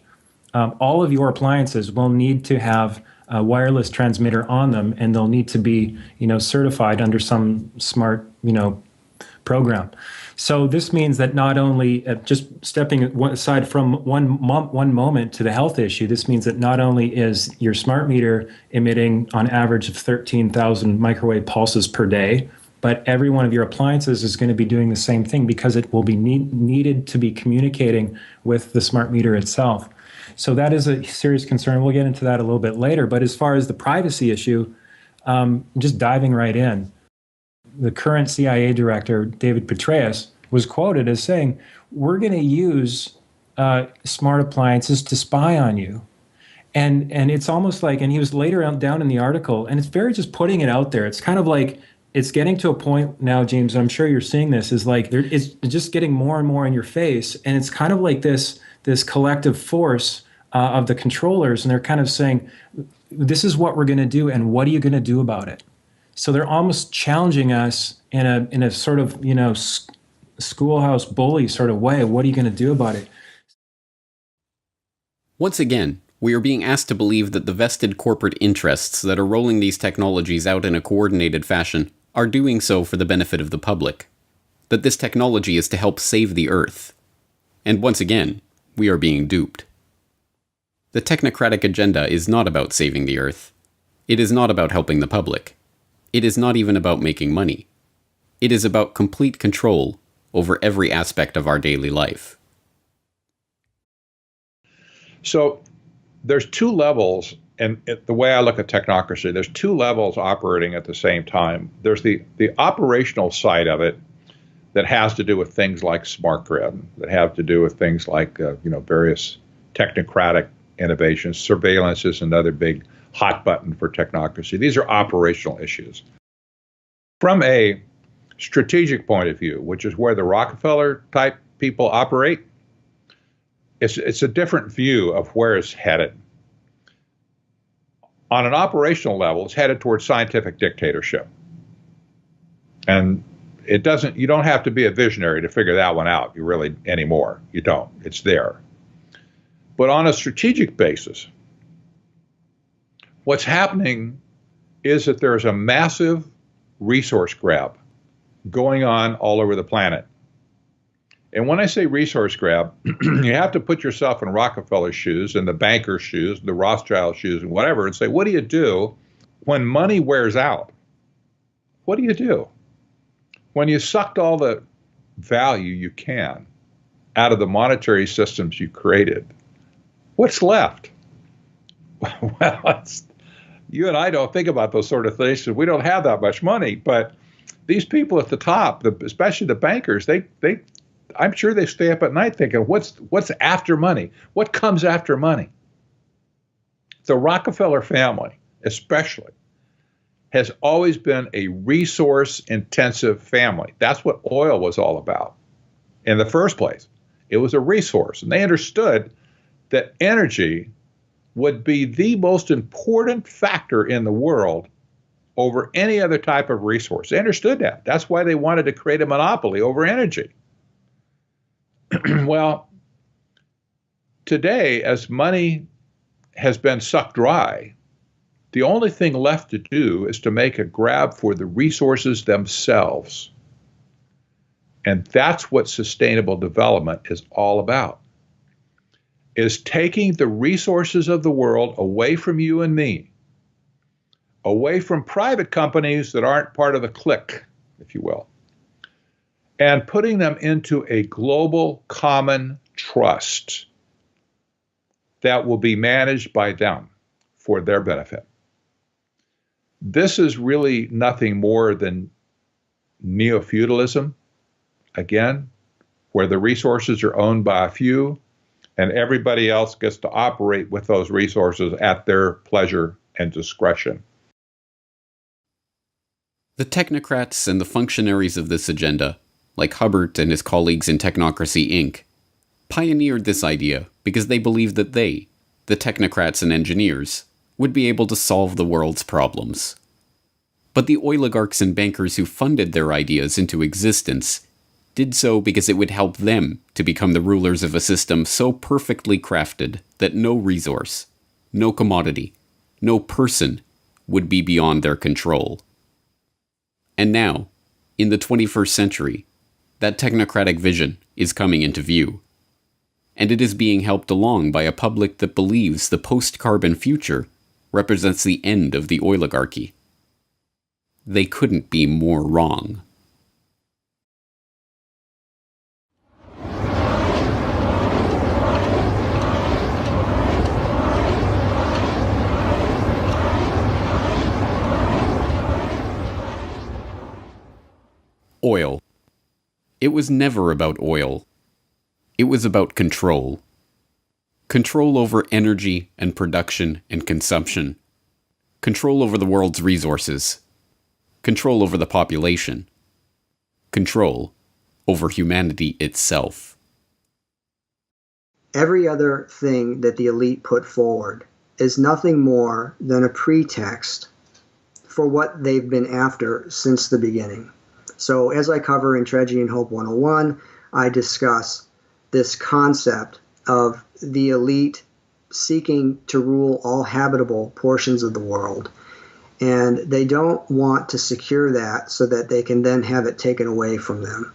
all of your appliances will need to have a wireless transmitter on them, and they'll need to be, certified under some smart, program. So this means that not only, just stepping aside from one moment to the health issue, this means that not only is your smart meter emitting on average of 13,000 microwave pulses per day, but every one of your appliances is going to be doing the same thing because it will be needed to be communicating with the smart meter itself. So that is a serious concern. We'll get into that a little bit later. But as far as the privacy issue, just diving right in, the current CIA director, David Petraeus, was quoted as saying, "We're going to use smart appliances to spy on you." And it's almost like, and he was later down in the article, and it's very just putting it out there. It's kind of like, it's getting to a point now, James, I'm sure you're seeing this, is like, it's just getting more and more in your face. And it's kind of like this collective force of the controllers, and they're kind of saying, this is what we're going to do, and what are you going to do about it? So they're almost challenging us in a sort of, schoolhouse bully sort of way. What are you going to do about it? Once again, we are being asked to believe that the vested corporate interests that are rolling these technologies out in a coordinated fashion are doing so for the benefit of the public. That this technology is to help save the Earth. And once again, we are being duped. The technocratic agenda is not about saving the Earth. It is not about helping the public. It is not even about making money. It is about complete control over every aspect of our daily life. So there's two levels, and the way I look at technocracy, there's two levels operating at the same time. There's the operational side of it that has to do with things like smart grid, that have to do with things like various technocratic innovations. Surveillance is another big hot button for technocracy. These are operational issues. From a strategic point of view, which is where the Rockefeller type people operate, it's a different view of where it's headed. On an operational level, it's headed towards scientific dictatorship. And you don't have to be a visionary to figure that one out, anymore. You don't. It's there. But on a strategic basis, what's happening is that there's a massive resource grab going on all over the planet. And when I say resource grab, you have to put yourself in Rockefeller's shoes and the banker's shoes, the Rothschild shoes and whatever, and say, what do you do when money wears out? What do you do? When you sucked all the value you can out of the monetary systems you created, what's left? Well, you and I don't think about those sort of things because we don't have that much money. But these people at the top, especially the bankers, I'm sure they stay up at night thinking, what's after money? What comes after money? The Rockefeller family, especially, has always been a resource-intensive family. That's what oil was all about in the first place. It was a resource, and they understood that energy would be the most important factor in the world over any other type of resource. They understood that. That's why they wanted to create a monopoly over energy. Well, today, as money has been sucked dry, The only thing left to do is to make a grab for the resources themselves. And that's what sustainable development is all about, is taking the resources of the world away from you and me, away from private companies that aren't part of the clique, if you will, and putting them into a global common trust that will be managed by them for their benefit. This is really nothing more than neo-feudalism, again, where the resources are owned by a few and everybody else gets to operate with those resources at their pleasure and discretion. The technocrats and the functionaries of this agenda, like Hubbard and his colleagues in Technocracy Inc., pioneered this idea because they believed that they, the technocrats and engineers, would be able to solve the world's problems. But the oligarchs and bankers who funded their ideas into existence did so because it would help them to become the rulers of a system so perfectly crafted that no resource, no commodity, no person would be beyond their control. And now, in the 21st century, that technocratic vision is coming into view. And it is being helped along by a public that believes the post-carbon future represents the end of the oligarchy. They couldn't be more wrong. Oil. It was never about oil. It was about control. Control over energy and production and consumption. Control over the world's resources. Control over the population. Control over humanity itself. Every other thing that the elite put forward is nothing more than a pretext for what they've been after since the beginning. So as I cover in Tragedy and Hope 101, I discuss this concept of the elite seeking to rule all habitable portions of the world. And they don't want to secure that so that they can then have it taken away from them.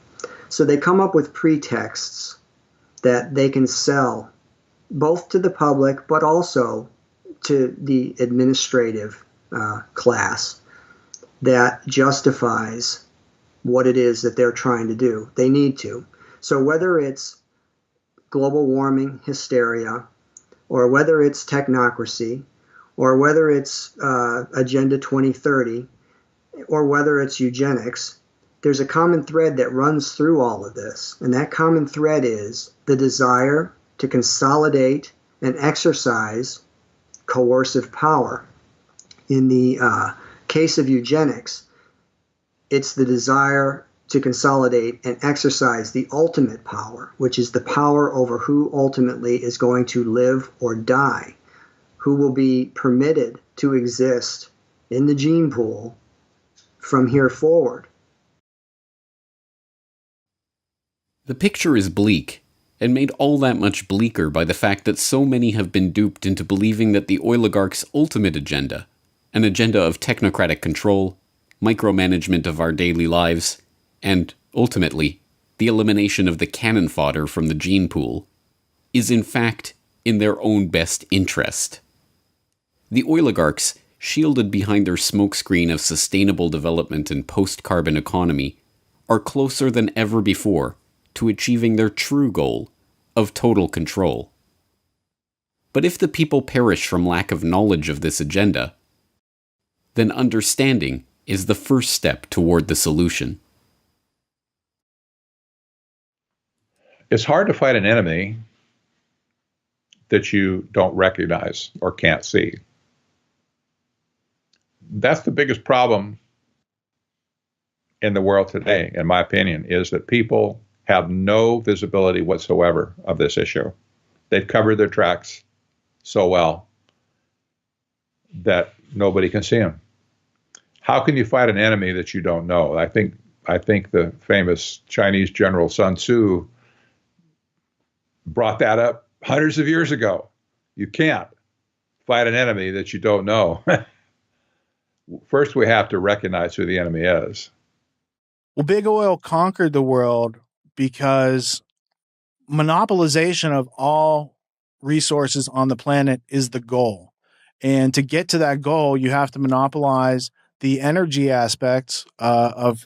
So they come up with pretexts that they can sell both to the public but also to the administrative class that justifies what it is that they're trying to do. They need to. So whether it's global warming hysteria, or whether it's technocracy, or whether it's Agenda 2030, or whether it's eugenics, there's a common thread that runs through all of this. And that common thread is the desire to consolidate and exercise coercive power. In the case of eugenics, it's the desire to consolidate and exercise the ultimate power, which is the power over who ultimately is going to live or die, who will be permitted to exist in the gene pool from here forward. The picture is bleak, and made all that much bleaker by the fact that so many have been duped into believing that the oligarchs' ultimate agenda, an agenda of technocratic control, micromanagement of our daily lives, and, ultimately, the elimination of the cannon fodder from the gene pool, is in fact in their own best interest. The oligarchs, shielded behind their smokescreen of sustainable development and post-carbon economy, are closer than ever before to achieving their true goal of total control. But if the people perish from lack of knowledge of this agenda, then understanding is the first step toward the solution. It's hard to fight an enemy that you don't recognize or can't see. That's the biggest problem in the world today, in my opinion, is that people have no visibility whatsoever of this issue. They've covered their tracks so well that nobody can see them. How can you fight an enemy that you don't know? I think the famous Chinese general Sun Tzu brought that up hundreds of years ago. You can't fight an enemy that you don't know. first we have to recognize who the enemy is. Well, big oil conquered the world because monopolization of all resources on the planet is the goal. And to get to that goal, you have to monopolize the energy aspects of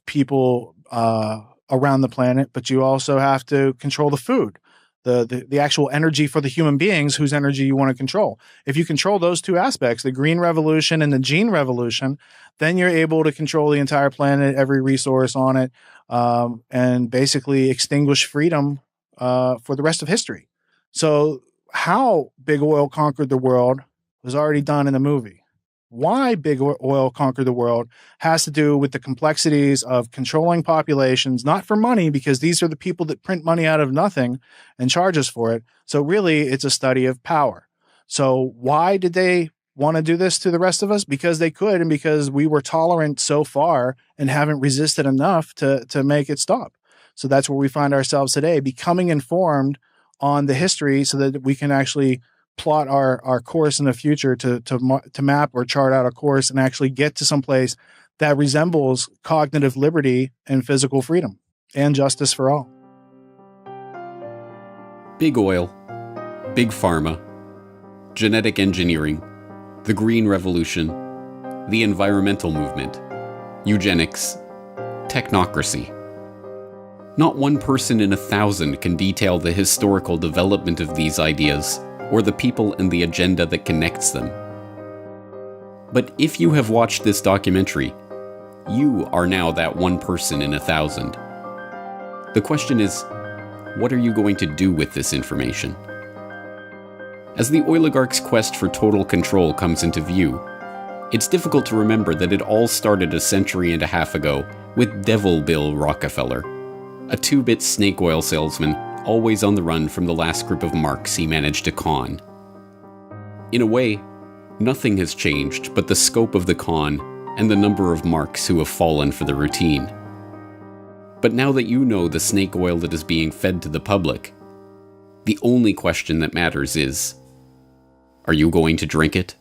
people around the planet, but you also have to control the food, the actual energy for the human beings whose energy you want to control. If you control those two aspects, the green revolution and the gene revolution, then you're able to control the entire planet, every resource on it, and basically extinguish freedom for the rest of history. So how big oil conquered the world was already done in the movie. Why big oil conquered the world has to do with the complexities of controlling populations, not for money, because these are the people that print money out of nothing and charge us for it. So really, it's a study of power. So why did they want to do this to the rest of us? Because they could, and because we were tolerant so far and haven't resisted enough to make it stop. So that's where we find ourselves today, becoming informed on the history so that we can actually plot our course in the future to map or chart out a course and actually get to some place that resembles cognitive liberty and physical freedom and justice for all. Big oil, big pharma, genetic engineering, the green revolution, the environmental movement, eugenics, technocracy. Not one person in 1,000 can detail the historical development of these ideas or the people and the agenda that connects them. But if you have watched this documentary, you are now that one person in 1,000. The question is, what are you going to do with this information? As the oligarch's quest for total control comes into view, it's difficult to remember that it all started a century and a half ago with Devil Bill Rockefeller, a 2-bit snake oil salesman always on the run from the last group of marks he managed to con. In a way, nothing has changed but the scope of the con and the number of marks who have fallen for the routine. But now that you know the snake oil that is being fed to the public, the only question that matters is, are you going to drink it?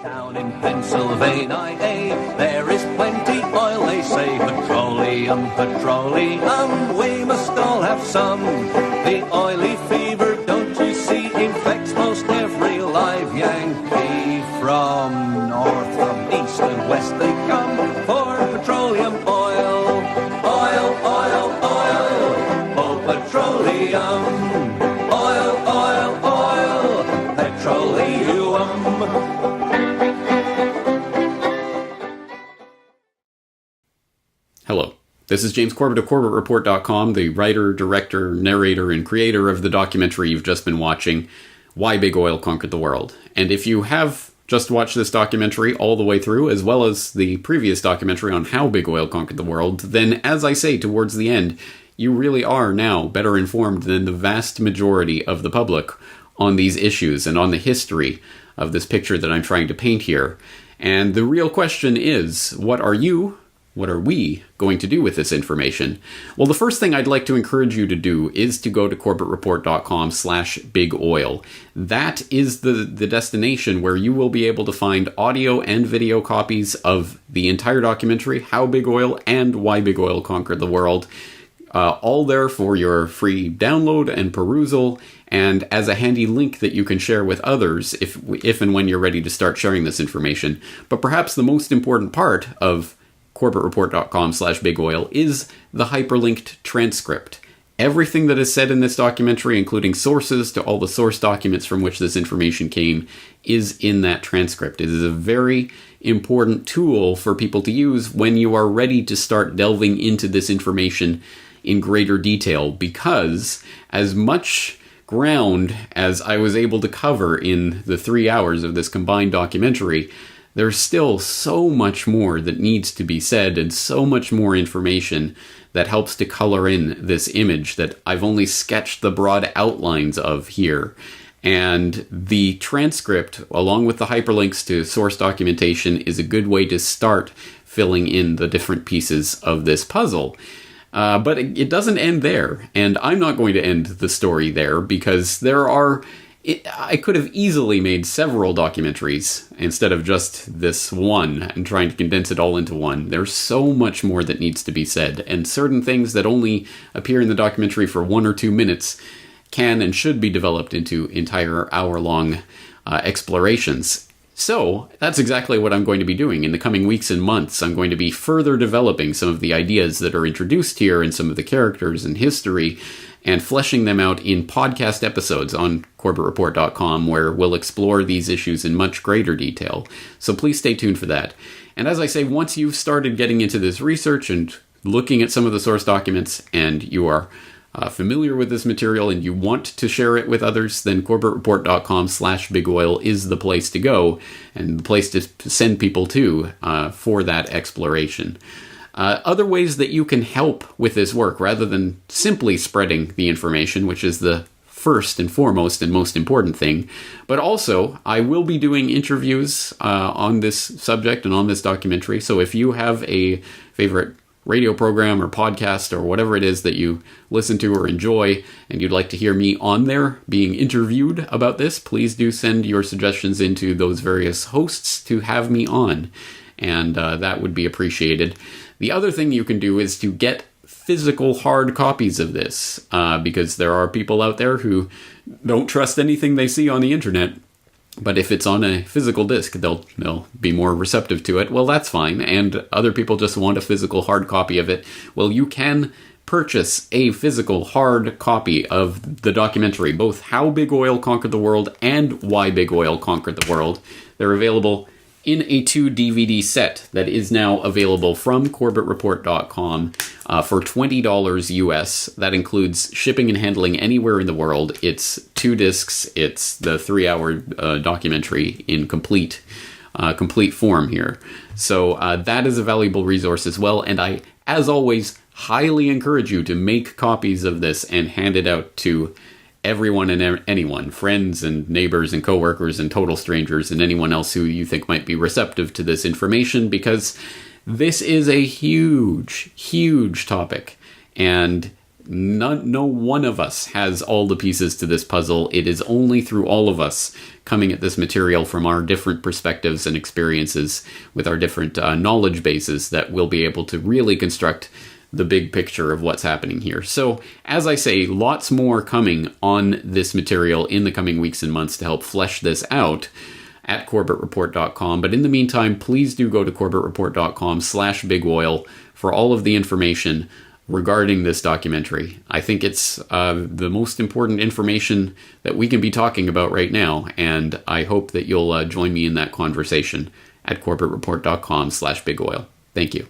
Down in Pennsylvania, there is plenty oil, they say. Petroleum, petroleum, we must all have some. The oily fever, don't you see, infects most every live Yankee. From north, from east and west they come for petroleum oil. Oil, oil, oil, oh petroleum. Oil, oil, oil, petroleum. Hello, this is James Corbett of corbettreport.com, the writer, director, narrator, and creator of the documentary you've just been watching, Why Big Oil Conquered the World. And if you have just watched this documentary all the way through, as well as the previous documentary on how big oil conquered the world, then as I say towards the end, you really are now better informed than the vast majority of the public on these issues and on the history of this picture that I'm trying to paint here. And the real question is, what are we going to do with this information? Well, the first thing I'd like to encourage you to do is to go to corbettreport.com/bigoil. That is the destination where you will be able to find audio and video copies of the entire documentary, How Big Oil and Why Big Oil Conquered the World. All there for your free download and perusal, and as a handy link that you can share with others if and when you're ready to start sharing this information. But perhaps the most important part of corbettreport.com/bigoil is the hyperlinked transcript. Everything that is said in this documentary, including sources to all the source documents from which this information came, is in that transcript. It is a very important tool for people to use when you are ready to start delving into this information in greater detail, because as much ground as I was able to cover in the 3 hours of this combined documentary, there's still so much more that needs to be said and so much more information that helps to color in this image that I've only sketched the broad outlines of here. And the transcript, along with the hyperlinks to source documentation, is a good way to start filling in the different pieces of this puzzle. But it doesn't end there, and I'm not going to end the story there, because there are I could have easily made several documentaries instead of just this one and trying to condense it all into one. There's so much more that needs to be said, and certain things that only appear in the documentary for 1 or 2 minutes can and should be developed into entire hour-long explorations. So that's exactly what I'm going to be doing in the coming weeks and months. I'm going to be further developing some of the ideas that are introduced here and some of the characters and history, and fleshing them out in podcast episodes on corbettreport.com, where we'll explore these issues in much greater detail. So please stay tuned for that. And as I say, once you've started getting into this research and looking at some of the source documents, and you are familiar with this material and you want to share it with others, then corbettreport.com/bigoil is the place to go and the place to send people to for that exploration. Other ways that you can help with this work, rather than simply spreading the information, which is the first and foremost and most important thing, but also I will be doing interviews on this subject and on this documentary. So if you have a favorite radio program or podcast or whatever it is that you listen to or enjoy, and you'd like to hear me on there being interviewed about this, please do send your suggestions into those various hosts to have me on, and that would be appreciated. The other thing you can do is to get physical hard copies of this, because there are people out there who don't trust anything they see on the internet. But if it's on a physical disc, they'll be more receptive to it. Well, that's fine. And other people just want a physical hard copy of it. Well, you can purchase a physical hard copy of the documentary, both How Big Oil Conquered the World and Why Big Oil Conquered the World. They're available in a 2 DVD set that is now available from corbettreport.com for $20 US. That includes shipping and handling anywhere in the world. It's 2 discs. It's the 3-hour documentary in complete form here. So that is a valuable resource as well. And I, as always, highly encourage you to make copies of this and hand it out to everyone and anyone, friends and neighbors and coworkers and total strangers and anyone else who you think might be receptive to this information, because this is a huge, huge topic, and no one of us has all the pieces to this puzzle. It is only through all of us coming at this material from our different perspectives and experiences with our different knowledge bases that we'll be able to really construct the big picture of what's happening here. So, as I say, lots more coming on this material in the coming weeks and months to help flesh this out at corbettreport.com. But in the meantime, please do go to corbettreport.com/bigoil for all of the information regarding this documentary. I think it's the most important information that we can be talking about right now, and I hope that you'll join me in that conversation at corbettreport.com/bigoil. Thank you.